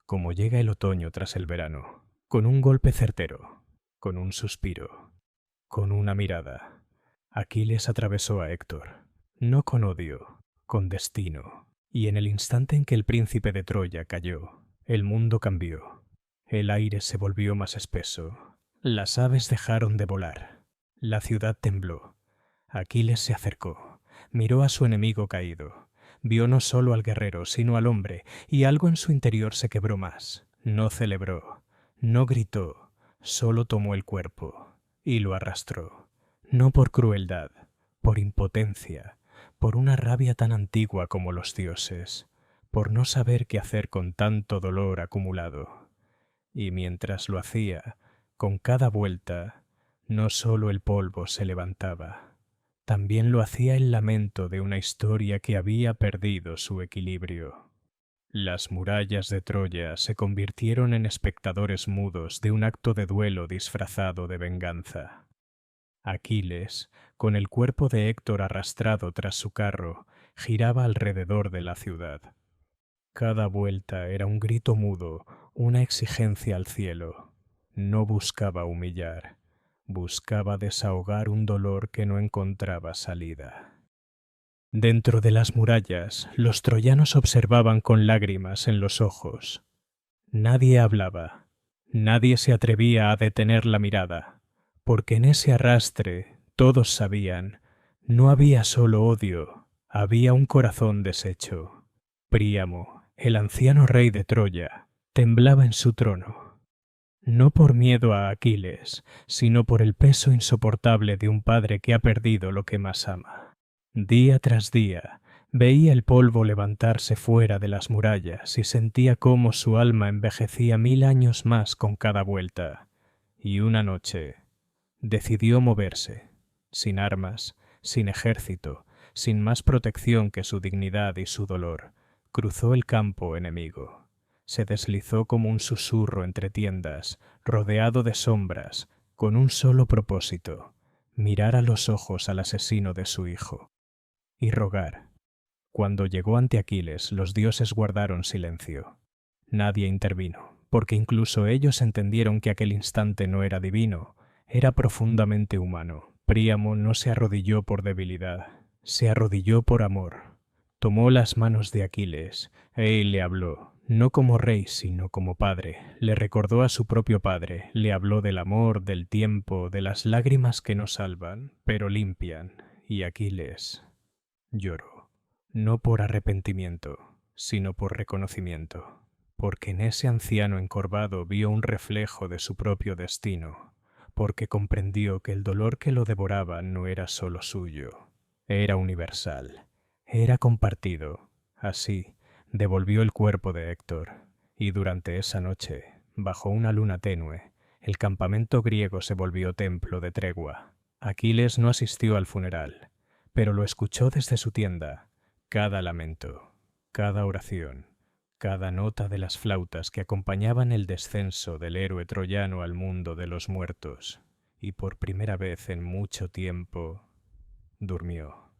A: Como llega el otoño tras el verano, con un golpe certero, con un suspiro, con una mirada. Aquiles atravesó a Héctor, no con odio, con destino. Y en el instante en que el príncipe de Troya cayó, el mundo cambió. El aire se volvió más espeso. Las aves dejaron de volar. La ciudad tembló. Aquiles se acercó, miró a su enemigo caído. Vio no solo al guerrero, sino al hombre, y algo en su interior se quebró más. No celebró, no gritó, solo tomó el cuerpo y lo arrastró. No por crueldad, por impotencia, por una rabia tan antigua como los dioses, por no saber qué hacer con tanto dolor acumulado. Y mientras lo hacía, con cada vuelta, no solo el polvo se levantaba, también lo hacía el lamento de una historia que había perdido su equilibrio. Las murallas de Troya se convirtieron en espectadores mudos de un acto de duelo disfrazado de venganza. Aquiles, con el cuerpo de Héctor arrastrado tras su carro, giraba alrededor de la ciudad. Cada vuelta era un grito mudo, una exigencia al cielo. No buscaba humillar, buscaba desahogar un dolor que no encontraba salida. Dentro de las murallas, los troyanos observaban con lágrimas en los ojos. Nadie hablaba, nadie se atrevía a detener la mirada, porque en ese arrastre, todos sabían, no había solo odio, había un corazón deshecho. Príamo, el anciano rey de Troya, temblaba en su trono, no por miedo a Aquiles, sino por el peso insoportable de un padre que ha perdido lo que más ama. Día tras día, veía el polvo levantarse fuera de las murallas y sentía cómo su alma envejecía 1000 años más con cada vuelta. Y una noche decidió moverse, sin armas, sin ejército, sin más protección que su dignidad y su dolor. Cruzó el campo enemigo. Se deslizó como un susurro entre tiendas, rodeado de sombras, con un solo propósito: mirar a los ojos al asesino de su hijo y rogar. Cuando llegó ante Aquiles, los dioses guardaron silencio. Nadie intervino, porque incluso ellos entendieron que aquel instante no era divino, era profundamente humano. Príamo no se arrodilló por debilidad, se arrodilló por amor. Tomó las manos de Aquiles e le habló, no como rey, sino como padre. Le recordó a su propio padre, le habló del amor, del tiempo, de las lágrimas que no salvan, pero limpian, y Aquiles lloró, no por arrepentimiento, sino por reconocimiento, porque en ese anciano encorvado vio un reflejo de su propio destino, porque comprendió que el dolor que lo devoraba no era solo suyo, era universal, era compartido. Así, devolvió el cuerpo de Héctor, y durante esa noche, bajo una luna tenue, el campamento griego se volvió templo de tregua. Aquiles no asistió al funeral, pero lo escuchó desde su tienda, cada lamento, cada oración, cada nota de las flautas que acompañaban el descenso del héroe troyano al mundo de los muertos, y por primera vez en mucho tiempo durmió.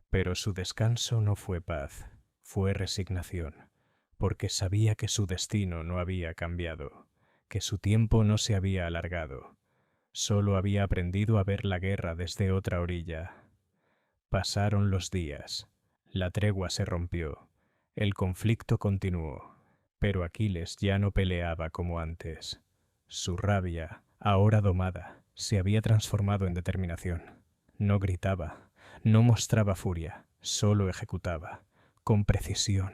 A: Pero su descanso no fue paz, fue resignación, porque sabía que su destino no había cambiado, que su tiempo no se había alargado, solo había aprendido a ver la guerra desde otra orilla. Pasaron los días, la tregua se rompió, el conflicto continuó, pero Aquiles ya no peleaba como antes. Su rabia, ahora domada, se había transformado en determinación. No gritaba, no mostraba furia, solo ejecutaba, con precisión,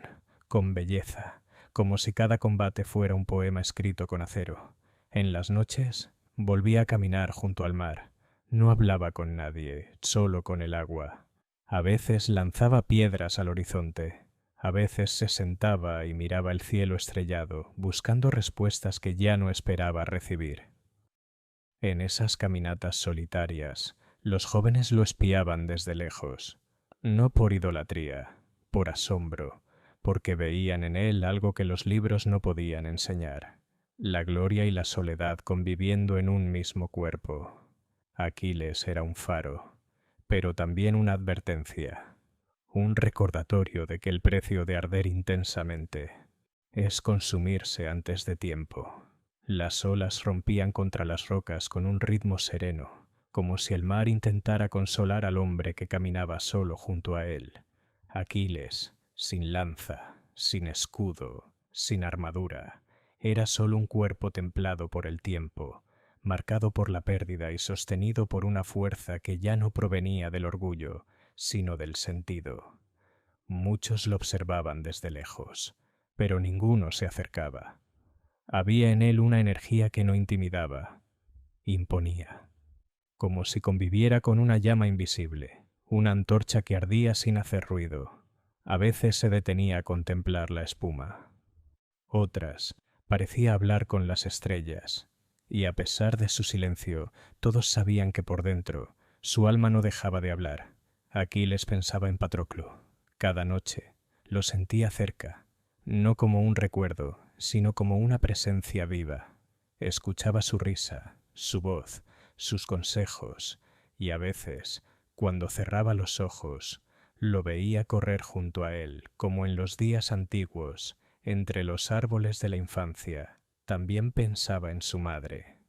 A: con belleza, como si cada combate fuera un poema escrito con acero. En las noches volvía a caminar junto al mar. No hablaba con nadie, solo con el agua. A veces lanzaba piedras al horizonte, a veces se sentaba y miraba el cielo estrellado, buscando respuestas que ya no esperaba recibir. En esas caminatas solitarias, los jóvenes lo espiaban desde lejos, no por idolatría, por asombro, porque veían en él algo que los libros no podían enseñar: la gloria y la soledad conviviendo en un mismo cuerpo. Aquiles era un faro, pero también una advertencia, un recordatorio de que el precio de arder intensamente es consumirse antes de tiempo. Las olas rompían contra las rocas con un ritmo sereno, como si el mar intentara consolar al hombre que caminaba solo junto a él. Aquiles, sin lanza, sin escudo, sin armadura, era solo un cuerpo templado por el tiempo, marcado por la pérdida y sostenido por una fuerza que ya no provenía del orgullo, sino del sentido. Muchos lo observaban desde lejos, pero ninguno se acercaba. Había en él una energía que no intimidaba, imponía, como si conviviera con una llama invisible, una antorcha que ardía sin hacer ruido. A veces se detenía a contemplar la espuma. Otras parecía hablar con las estrellas, y a pesar de su silencio, todos sabían que por dentro su alma no dejaba de hablar. Aquiles pensaba en Patroclo. Cada noche lo sentía cerca, no como un recuerdo, sino como una presencia viva. Escuchaba su risa, su voz, sus consejos, y a veces, cuando cerraba los ojos, lo veía correr junto a él, como en los días antiguos, entre los árboles de la infancia. También pensaba en su madre,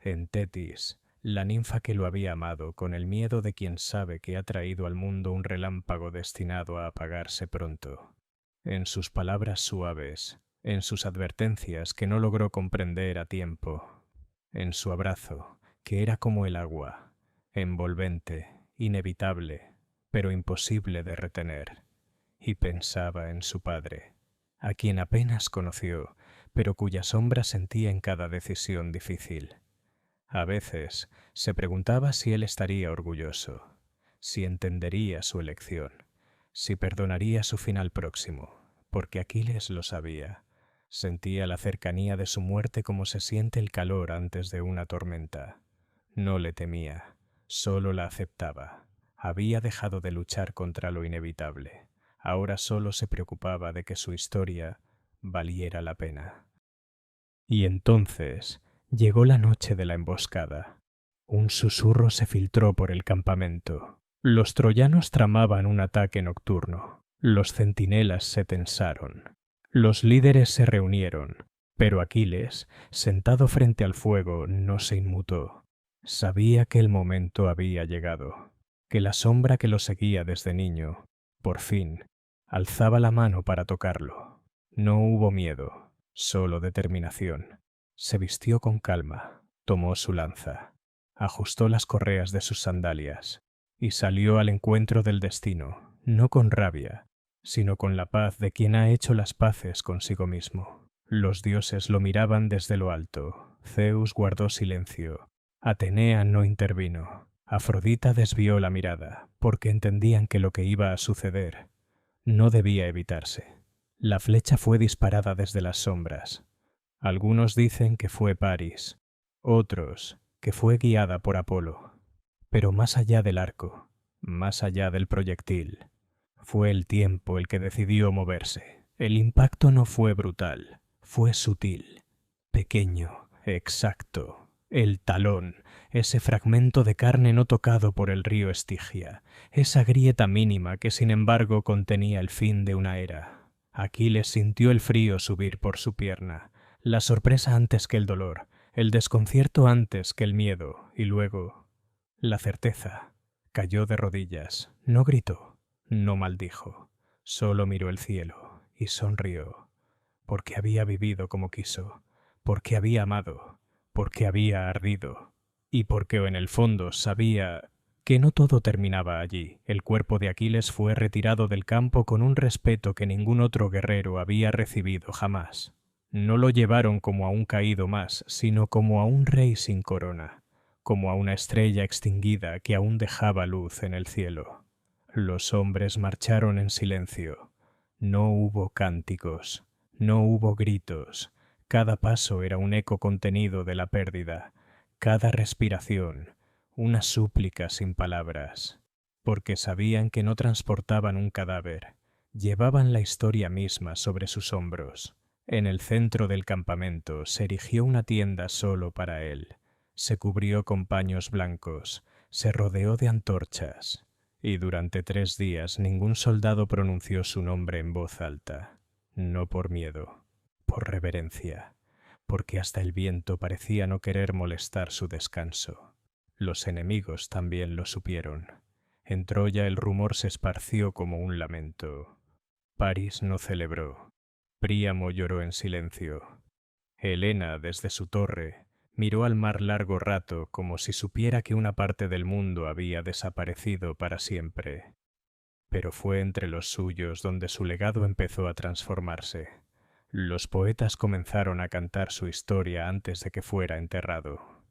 A: en Tetis, la ninfa que lo había amado con el miedo de quien sabe que ha traído al mundo un relámpago destinado a apagarse pronto, en sus palabras suaves, en sus advertencias que no logró comprender a tiempo, en su abrazo, que era como el agua, envolvente, inevitable, pero imposible de retener, y pensaba en su padre, a quien apenas conoció, pero cuya sombra sentía en cada decisión difícil. A veces se preguntaba si él estaría orgulloso, si entendería su elección, si perdonaría su final próximo, porque Aquiles lo sabía. Sentía la cercanía de su muerte como se siente el calor antes de una tormenta. No le temía, solo la aceptaba. Había dejado de luchar contra lo inevitable. Ahora solo se preocupaba de que su historia valiera la pena. Y entonces llegó la noche de la emboscada. Un susurro se filtró por el campamento. Los troyanos tramaban un ataque nocturno. Los centinelas se tensaron. Los líderes se reunieron, pero Aquiles, sentado frente al fuego, no se inmutó. Sabía que el momento había llegado, que la sombra que lo seguía desde niño, por fin, alzaba la mano para tocarlo. No hubo miedo, solo determinación. Se vistió con calma, tomó su lanza, ajustó las correas de sus sandalias y salió al encuentro del destino, no con rabia, sino con la paz de quien ha hecho las paces consigo mismo. Los dioses lo miraban desde lo alto. Zeus guardó silencio. Atenea no intervino. Afrodita desvió la mirada, porque entendían que lo que iba a suceder no debía evitarse. La flecha fue disparada desde las sombras. Algunos dicen que fue Paris, otros que fue guiada por Apolo. Pero más allá del arco, más allá del proyectil, fue el tiempo el que decidió moverse. El impacto no fue brutal, fue sutil, pequeño, exacto. El talón, ese fragmento de carne no tocado por el río Estigia, esa grieta mínima que sin embargo contenía el fin de una era. Aquiles sintió el frío subir por su pierna, la sorpresa antes que el dolor, el desconcierto antes que el miedo, y luego la certeza. Cayó de rodillas, no gritó, no maldijo, solo miró el cielo y sonrió, porque había vivido como quiso, porque había amado, porque había ardido, y porque en el fondo sabía que no todo terminaba allí. El cuerpo de Aquiles fue retirado del campo con un respeto que ningún otro guerrero había recibido jamás. No lo llevaron como a un caído más, sino como a un rey sin corona, como a una estrella extinguida que aún dejaba luz en el cielo. Los hombres marcharon en silencio. No hubo cánticos, no hubo gritos. Cada paso era un eco contenido de la pérdida, cada respiración, una súplica sin palabras, porque sabían que no transportaban un cadáver, llevaban la historia misma sobre sus hombros. En el centro del campamento se erigió una tienda solo para él. Se cubrió con paños blancos, se rodeó de antorchas, y durante 3 días ningún soldado pronunció su nombre en voz alta, no por miedo, por reverencia, porque hasta el viento parecía no querer molestar su descanso. Los enemigos también lo supieron. En Troya el rumor se esparció como un lamento. Paris no celebró. Príamo lloró en silencio. Helena, desde su torre, miró al mar largo rato como si supiera que una parte del mundo había desaparecido para siempre. Pero fue entre los suyos donde su legado empezó a transformarse. Los poetas comenzaron a cantar su historia antes de que fuera enterrado.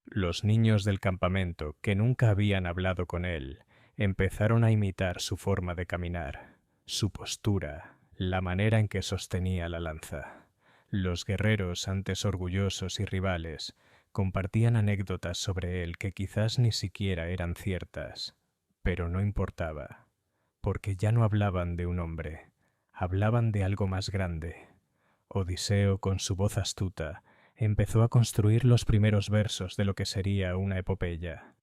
A: Los niños del campamento, que nunca habían hablado con él, empezaron a imitar su forma de caminar, su postura, la manera en que sostenía la lanza. Los guerreros, antes orgullosos y rivales, compartían anécdotas sobre él que quizás ni siquiera eran ciertas, pero no importaba, porque ya no hablaban de un hombre, hablaban de algo más grande. Odiseo, con su voz astuta, empezó a construir los primeros versos de lo que sería una epopeya.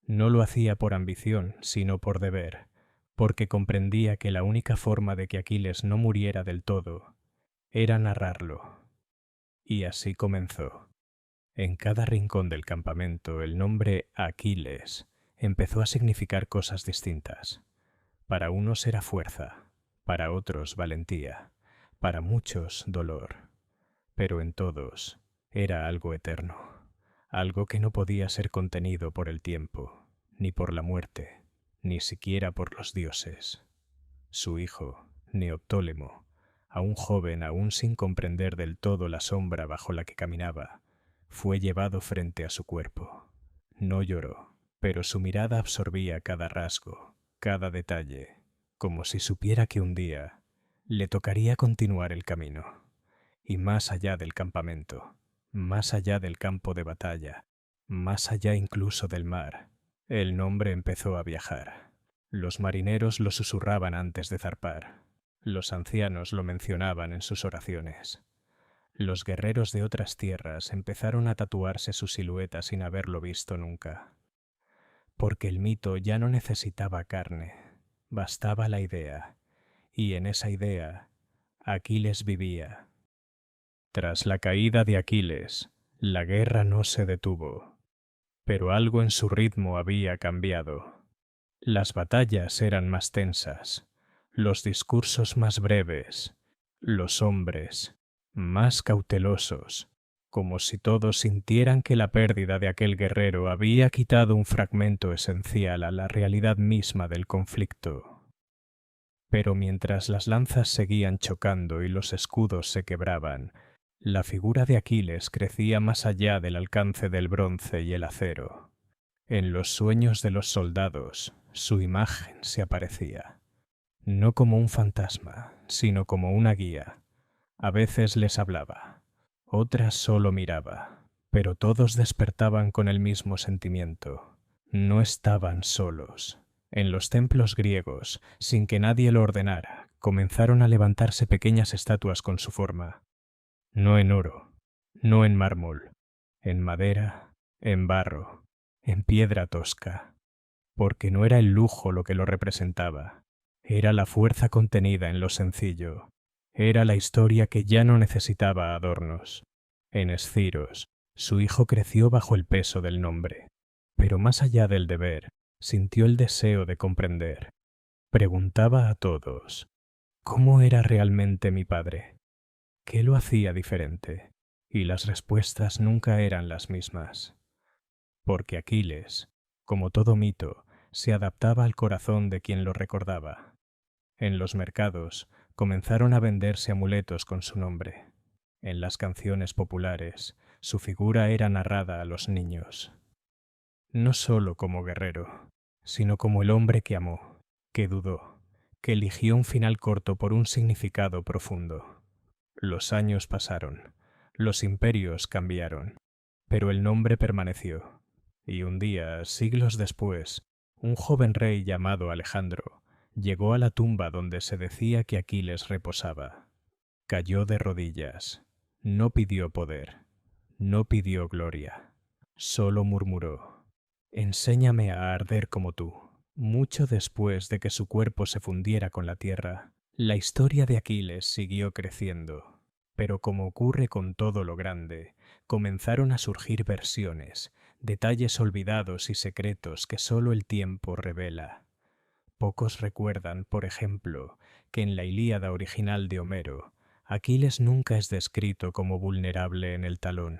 A: No lo hacía por ambición, sino por deber, porque comprendía que la única forma de que Aquiles no muriera del todo era narrarlo. Y así comenzó. En cada rincón del campamento el nombre Aquiles empezó a significar cosas distintas. Para unos era fuerza, para otros valentía, para muchos dolor, pero en todos era algo eterno, algo que no podía ser contenido por el tiempo, ni por la muerte, ni siquiera por los dioses. Su hijo, Neoptólemo, aún joven, aún sin comprender del todo la sombra bajo la que caminaba, fue llevado frente a su cuerpo. No lloró, pero su mirada absorbía cada rasgo, cada detalle, como si supiera que un día le tocaría continuar el camino. Y más allá del campamento, más allá del campo de batalla, más allá incluso del mar, el nombre empezó a viajar. Los marineros lo susurraban antes de zarpar. Los ancianos lo mencionaban en sus oraciones. Los guerreros de otras tierras empezaron a tatuarse su silueta sin haberlo visto nunca. Porque el mito ya no necesitaba carne, bastaba la idea, y en esa idea Aquiles vivía. Tras la caída de Aquiles, la guerra no se detuvo, pero algo en su ritmo había cambiado. Las batallas eran más tensas, los discursos más breves, los hombres más cautelosos, como si todos sintieran que la pérdida de aquel guerrero había quitado un fragmento esencial a la realidad misma del conflicto. Pero mientras las lanzas seguían chocando y los escudos se quebraban, la figura de Aquiles crecía más allá del alcance del bronce y el acero. En los sueños de los soldados, su imagen se aparecía, no como un fantasma, sino como una guía. A veces les hablaba, otras solo miraba, pero todos despertaban con el mismo sentimiento. No estaban solos. En los templos griegos, sin que nadie lo ordenara, comenzaron a levantarse pequeñas estatuas con su forma. No en oro, no en mármol, en madera, en barro, en piedra tosca, porque no era el lujo lo que lo representaba, era la fuerza contenida en lo sencillo, era la historia que ya no necesitaba adornos. En Esciros, su hijo creció bajo el peso del nombre, pero más allá del deber, sintió el deseo de comprender. Preguntaba a todos, ¿cómo era realmente mi padre? ¿Qué lo hacía diferente? Y las respuestas nunca eran las mismas. Porque Aquiles, como todo mito, se adaptaba al corazón de quien lo recordaba. En los mercados comenzaron a venderse amuletos con su nombre. En las canciones populares, su figura era narrada a los niños. No solo como guerrero, sino como el hombre que amó, que dudó, que eligió un final corto por un significado profundo. Los años pasaron, los imperios cambiaron, pero el nombre permaneció. Y un día, siglos después, un joven rey llamado Alejandro llegó a la tumba donde se decía que Aquiles reposaba. Cayó de rodillas. No pidió poder, no pidió gloria. Solo murmuró: «Enséñame a arder como tú». Mucho después de que su cuerpo se fundiera con la tierra, la historia de Aquiles siguió creciendo. Pero como ocurre con todo lo grande, comenzaron a surgir versiones, detalles olvidados y secretos que solo el tiempo revela. Pocos recuerdan, por ejemplo, que en la Ilíada original de Homero, Aquiles nunca es descrito como vulnerable en el talón.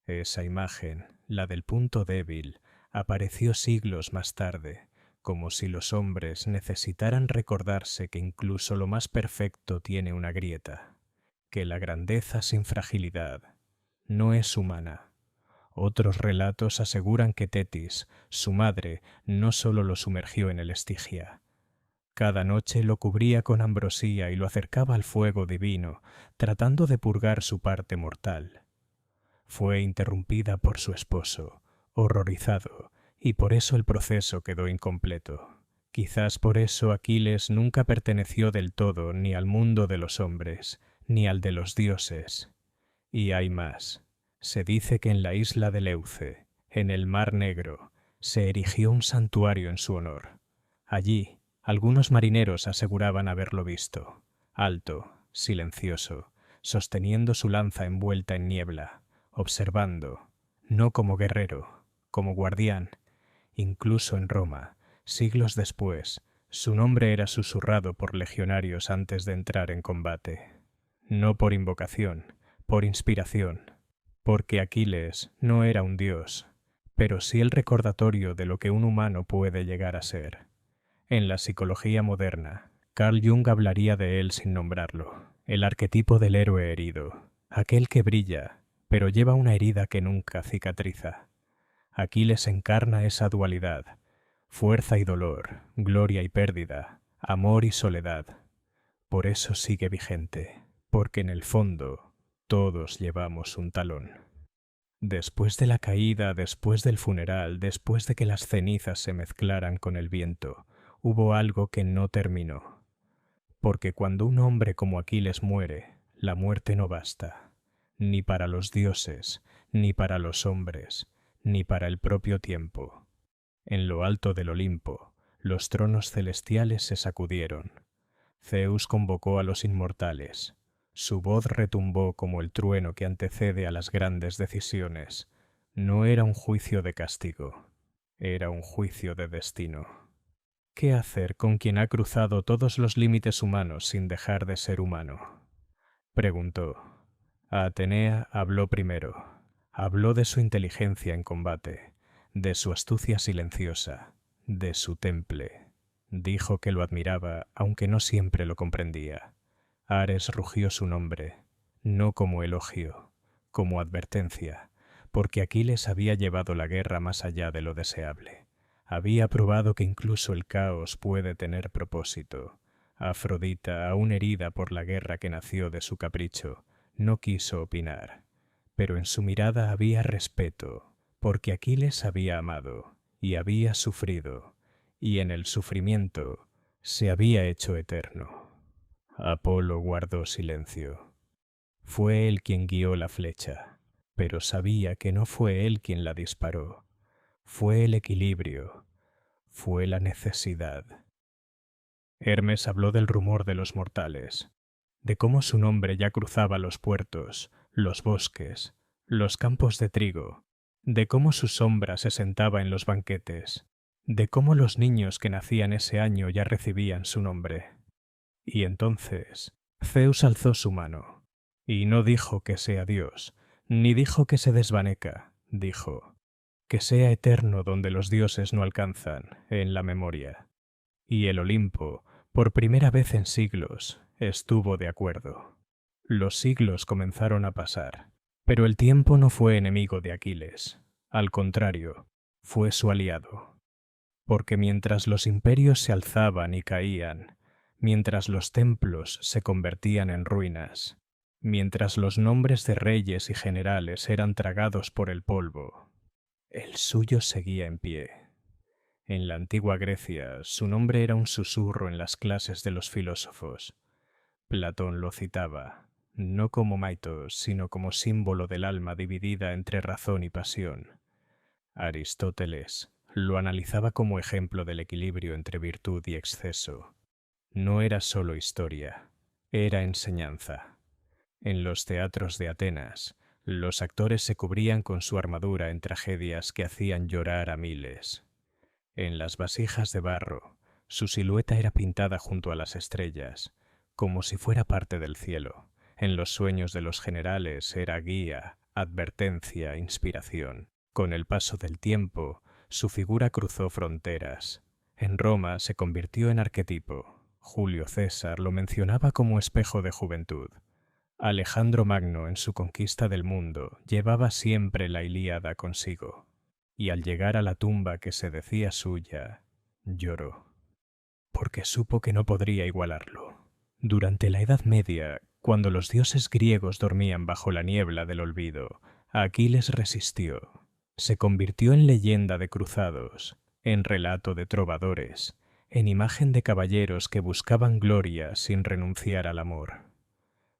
A: Esa imagen, la del punto débil, apareció siglos más tarde, como si los hombres necesitaran recordarse que incluso lo más perfecto tiene una grieta, que la grandeza sin fragilidad no es humana. Otros relatos aseguran que Tetis, su madre, no solo lo sumergió en el Estigia. Cada noche lo cubría con ambrosía y lo acercaba al fuego divino, tratando de purgar su parte mortal. Fue interrumpida por su esposo, horrorizado, y por eso el proceso quedó incompleto. Quizás por eso Aquiles nunca perteneció del todo ni al mundo de los hombres, ni al de los dioses. Y hay más. Se dice que en la isla de Leuce, en el Mar Negro, se erigió un santuario en su honor. Allí, algunos marineros aseguraban haberlo visto, alto, silencioso, sosteniendo su lanza envuelta en niebla, observando, no como guerrero, como guardián. Incluso en Roma, siglos después, su nombre era susurrado por legionarios antes de entrar en combate. No por invocación, por inspiración, porque Aquiles no era un dios, pero sí el recordatorio de lo que un humano puede llegar a ser. En la psicología moderna, Carl Jung hablaría de él sin nombrarlo, el arquetipo del héroe herido, aquel que brilla, pero lleva una herida que nunca cicatriza. Aquiles encarna esa dualidad, fuerza y dolor, gloria y pérdida, amor y soledad. Por eso sigue vigente, porque en el fondo todos llevamos un talón. Después de la caída, después del funeral, después de que las cenizas se mezclaran con el viento, hubo algo que no terminó. Porque cuando un hombre como Aquiles muere, la muerte no basta, ni para los dioses, ni para los hombres, ni para el propio tiempo. En lo alto del Olimpo, los tronos celestiales se sacudieron. Zeus convocó a los inmortales. Su voz retumbó como el trueno que antecede a las grandes decisiones. No era un juicio de castigo, era un juicio de destino. ¿Qué hacer con quien ha cruzado todos los límites humanos sin dejar de ser humano? Preguntó. Atenea habló primero. Habló de su inteligencia en combate, de su astucia silenciosa, de su temple. Dijo que lo admiraba, aunque no siempre lo comprendía. Ares rugió su nombre, no como elogio, como advertencia, porque Aquiles había llevado la guerra más allá de lo deseable. Había probado que incluso el caos puede tener propósito. Afrodita, aún herida por la guerra que nació de su capricho, no quiso opinar, pero en su mirada había respeto, porque Aquiles había amado y había sufrido, y en el sufrimiento se había hecho eterno. Apolo guardó silencio. Fue él quien guió la flecha, pero sabía que no fue él quien la disparó. Fue el equilibrio, fue la necesidad. Hermes habló del rumor de los mortales, de cómo su nombre ya cruzaba los puertos, los bosques, los campos de trigo, de cómo su sombra se sentaba en los banquetes, de cómo los niños que nacían ese año ya recibían su nombre. Y entonces Zeus alzó su mano, y no dijo que sea Dios, ni dijo que se desvanezca, dijo que sea eterno donde los dioses no alcanzan, en la memoria. Y el Olimpo, por primera vez en siglos, estuvo de acuerdo. Los siglos comenzaron a pasar, pero el tiempo no fue enemigo de Aquiles. Al contrario, fue su aliado. Porque mientras los imperios se alzaban y caían, mientras los templos se convertían en ruinas, mientras los nombres de reyes y generales eran tragados por el polvo, el suyo seguía en pie. En la antigua Grecia, su nombre era un susurro en las clases de los filósofos. Platón lo citaba, no como maitos, sino como símbolo del alma dividida entre razón y pasión. Aristóteles lo analizaba como ejemplo del equilibrio entre virtud y exceso. No era solo historia, era enseñanza. En los teatros de Atenas, los actores se cubrían con su armadura en tragedias que hacían llorar a miles. En las vasijas de barro, su silueta era pintada junto a las estrellas, como si fuera parte del cielo. En los sueños de los generales era guía, advertencia, inspiración. Con el paso del tiempo, su figura cruzó fronteras. En Roma se convirtió en arquetipo. Julio César lo mencionaba como espejo de juventud. Alejandro Magno, en su conquista del mundo, llevaba siempre la Ilíada consigo. Y al llegar a la tumba que se decía suya, lloró, porque supo que no podría igualarlo. Durante la Edad Media, cuando los dioses griegos dormían bajo la niebla del olvido, Aquiles resistió. Se convirtió en leyenda de cruzados, en relato de trovadores, en imagen de caballeros que buscaban gloria sin renunciar al amor.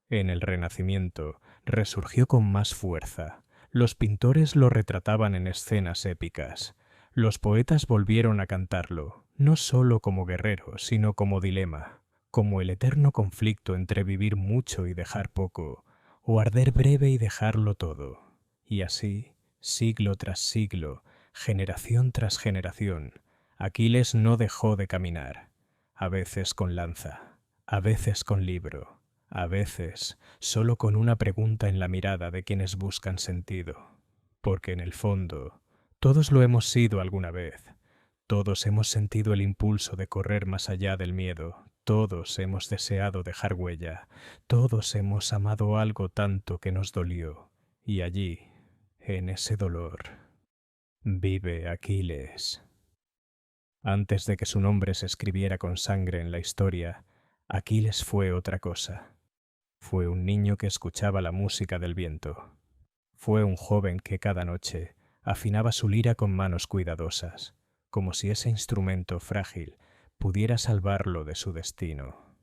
A: En el Renacimiento resurgió con más fuerza. Los pintores lo retrataban en escenas épicas. Los poetas volvieron a cantarlo, no sólo como guerrero, sino como dilema, como el eterno conflicto entre vivir mucho y dejar poco, o arder breve y dejarlo todo. Y así, siglo tras siglo, generación tras generación, Aquiles no dejó de caminar, a veces con lanza, a veces con libro, a veces solo con una pregunta en la mirada de quienes buscan sentido. Porque en el fondo, todos lo hemos sido alguna vez. Todos hemos sentido el impulso de correr más allá del miedo. Todos hemos deseado dejar huella. Todos hemos amado algo tanto que nos dolió. Y allí, en ese dolor, vive Aquiles. Antes de que su nombre se escribiera con sangre en la historia, Aquiles fue otra cosa. Fue un niño que escuchaba la música del viento. Fue un joven que cada noche afinaba su lira con manos cuidadosas, como si ese instrumento frágil pudiera salvarlo de su destino.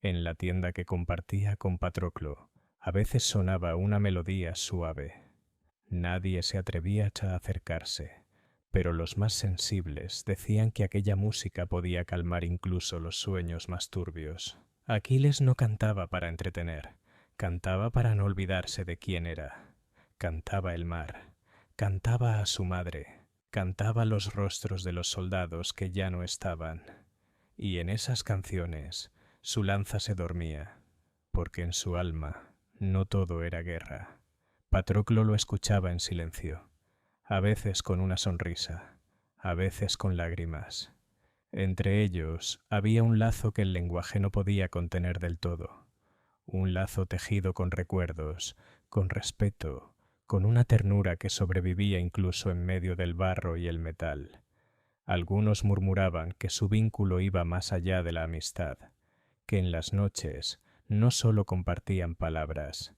A: En la tienda que compartía con Patroclo, a veces sonaba una melodía suave. Nadie se atrevía a acercarse, pero los más sensibles decían que aquella música podía calmar incluso los sueños más turbios. Aquiles no cantaba para entretener, cantaba para no olvidarse de quién era. Cantaba el mar, cantaba a su madre, cantaba los rostros de los soldados que ya no estaban. Y en esas canciones su lanza se dormía, porque en su alma no todo era guerra. Patroclo lo escuchaba en silencio, a veces con una sonrisa, a veces con lágrimas. Entre ellos había un lazo que el lenguaje no podía contener del todo, un lazo tejido con recuerdos, con respeto, con una ternura que sobrevivía incluso en medio del barro y el metal. Algunos murmuraban que su vínculo iba más allá de la amistad, que en las noches no solo compartían palabras,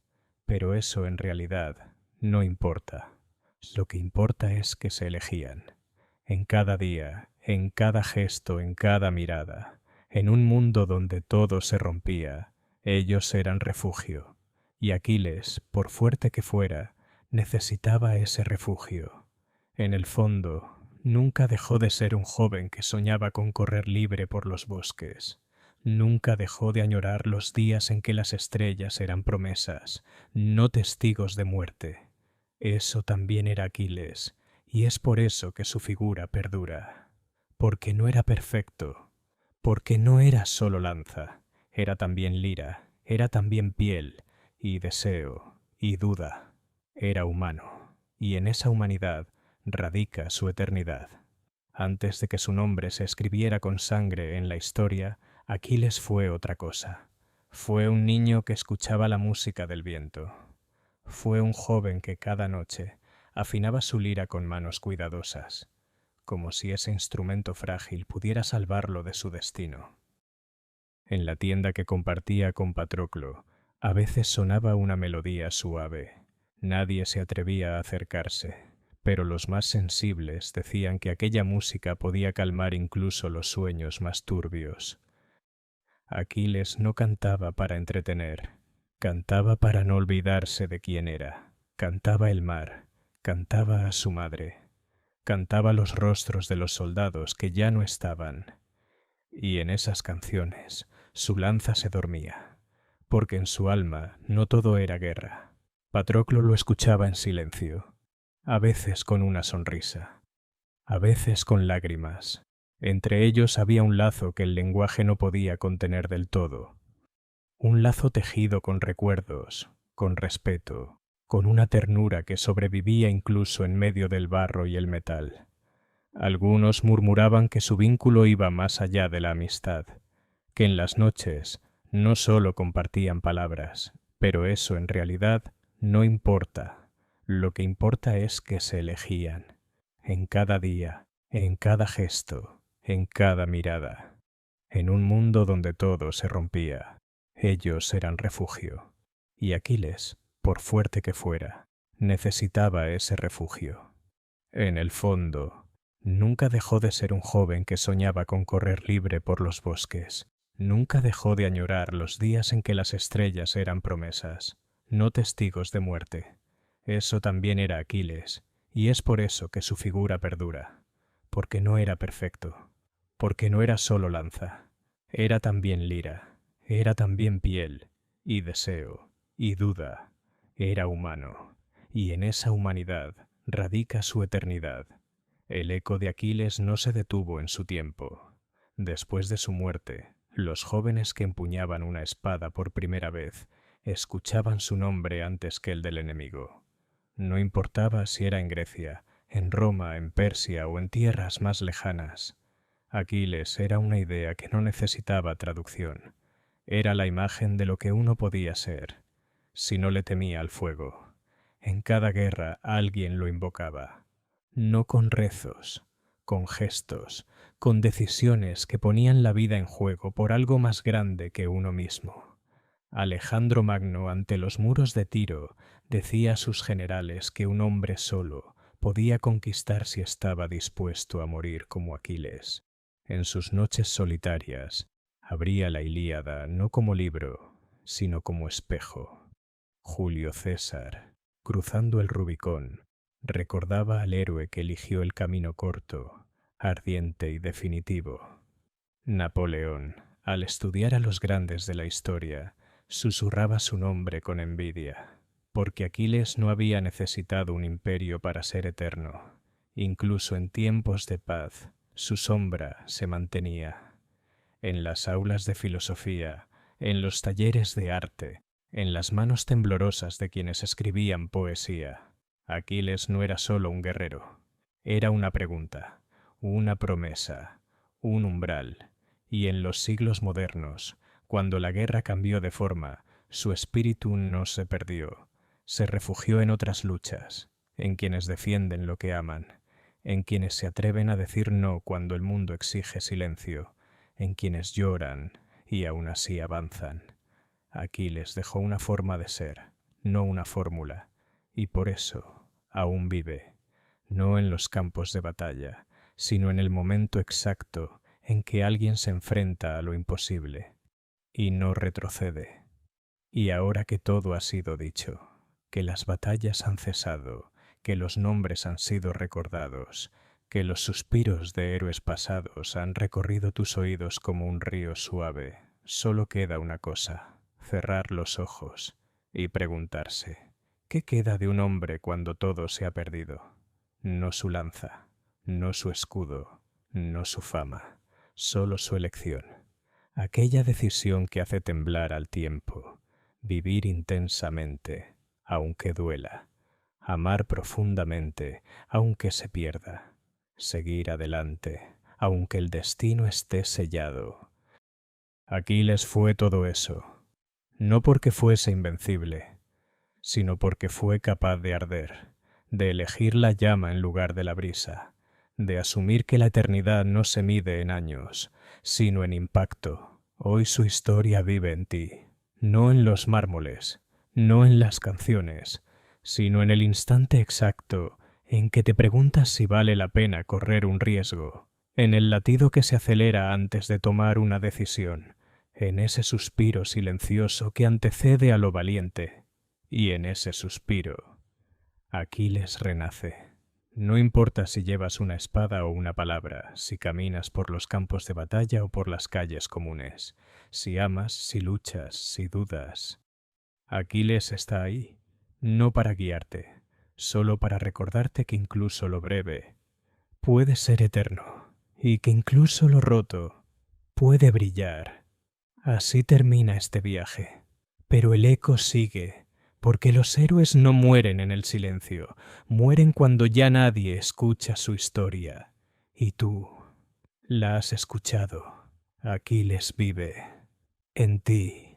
A: pero eso en realidad no importa. Lo que importa es que se elegían. En cada día, en cada gesto, en cada mirada, en un mundo donde todo se rompía, ellos eran refugio. Y Aquiles, por fuerte que fuera, necesitaba ese refugio. En el fondo, nunca dejó de ser un joven que soñaba con correr libre por los bosques. Nunca dejó de añorar los días en que las estrellas eran promesas, no testigos de muerte. Eso también era Aquiles, y es por eso que su figura perdura. Porque no era perfecto, porque no era solo lanza, era también lira, era también piel, y deseo, y duda. Era humano, y en esa humanidad radica su eternidad. Antes de que su nombre se escribiera con sangre en la historia, Aquiles fue otra cosa. Fue un niño que escuchaba la música del viento. Fue un joven que cada noche afinaba su lira con manos cuidadosas, como si ese instrumento frágil pudiera salvarlo de su destino. En la tienda que compartía con Patroclo, a veces sonaba una melodía suave. Nadie se atrevía a acercarse, pero los más sensibles decían que aquella música podía calmar incluso los sueños más turbios. Aquiles no cantaba para entretener, cantaba para no olvidarse de quién era. Cantaba el mar, cantaba a su madre, cantaba los rostros de los soldados que ya no estaban. Y en esas canciones su lanza se dormía, porque en su alma no todo era guerra. Patroclo lo escuchaba en silencio, a veces con una sonrisa, a veces con lágrimas. Entre ellos había un lazo que el lenguaje no podía contener del todo, un lazo tejido con recuerdos, con respeto, con una ternura que sobrevivía incluso en medio del barro y el metal. Algunos murmuraban que su vínculo iba más allá de la amistad, que en las noches no solo compartían palabras, pero eso en realidad no importa. Lo que importa es que se elegían, en cada día, en cada gesto, en cada mirada. En un mundo donde todo se rompía, ellos eran refugio. Y Aquiles, por fuerte que fuera, necesitaba ese refugio. En el fondo, nunca dejó de ser un joven que soñaba con correr libre por los bosques. Nunca dejó de añorar los días en que las estrellas eran promesas, no testigos de muerte. Eso también era Aquiles, y es por eso que su figura perdura. porque no era perfecto, porque no era solo lanza, era también lira, era también piel, y deseo, y duda, era humano, y en esa humanidad radica su eternidad. El eco de Aquiles no se detuvo en su tiempo. Después de su muerte, los jóvenes que empuñaban una espada por primera vez escuchaban su nombre antes que el del enemigo. No importaba si era en Grecia, en Roma, en Persia o en tierras más lejanas. Aquiles era una idea que no necesitaba traducción. Era la imagen de lo que uno podía ser, si no le temía al fuego. En cada guerra alguien lo invocaba, no con rezos, con gestos, con decisiones que ponían la vida en juego por algo más grande que uno mismo. Alejandro Magno, ante los muros de Tiro, decía a sus generales que un hombre solo podía conquistar si estaba dispuesto a morir como Aquiles. En sus noches solitarias, abría la Ilíada no como libro, sino como espejo. Julio César, cruzando el Rubicón, recordaba al héroe que eligió el camino corto, ardiente y definitivo. Napoleón, al estudiar a los grandes de la historia, susurraba su nombre con envidia, porque Aquiles no había necesitado un imperio para ser eterno. Incluso en tiempos de paz, su sombra se mantenía. En las aulas de filosofía, en los talleres de arte, en las manos temblorosas de quienes escribían poesía, Aquiles no era solo un guerrero, era una pregunta, una promesa, un umbral, y en los siglos modernos, cuando la guerra cambió de forma, su espíritu no se perdió, se refugió en otras luchas, en quienes defienden lo que aman, en quienes se atreven a decir no cuando el mundo exige silencio, en quienes lloran y aún así avanzan. Aquiles dejó una forma de ser, no una fórmula, y por eso aún vive, no en los campos de batalla, sino en el momento exacto en que alguien se enfrenta a lo imposible y no retrocede. Y ahora que todo ha sido dicho, que las batallas han cesado, que los nombres han sido recordados, que los suspiros de héroes pasados han recorrido tus oídos como un río suave, solo queda una cosa: cerrar los ojos y preguntarse, ¿qué queda de un hombre cuando todo se ha perdido? No su lanza, no su escudo, no su fama, solo su elección, aquella decisión que hace temblar al tiempo, vivir intensamente, aunque duela, amar profundamente, aunque se pierda, seguir adelante, aunque el destino esté sellado. Aquiles fue todo eso, no porque fuese invencible, sino porque fue capaz de arder, de elegir la llama en lugar de la brisa, de asumir que la eternidad no se mide en años, sino en impacto. Hoy su historia vive en ti, no en los mármoles, no en las canciones, sino en el instante exacto en que te preguntas si vale la pena correr un riesgo, en el latido que se acelera antes de tomar una decisión, en ese suspiro silencioso que antecede a lo valiente, y en ese suspiro Aquiles renace. No importa si llevas una espada o una palabra, si caminas por los campos de batalla o por las calles comunes, si amas, si luchas, si dudas. Aquiles está ahí, no para guiarte, solo para recordarte que incluso lo breve puede ser eterno y que incluso lo roto puede brillar. Así termina este viaje, pero el eco sigue, porque los héroes no mueren en el silencio, mueren cuando ya nadie escucha su historia, y tú la has escuchado. Aquiles vive en ti.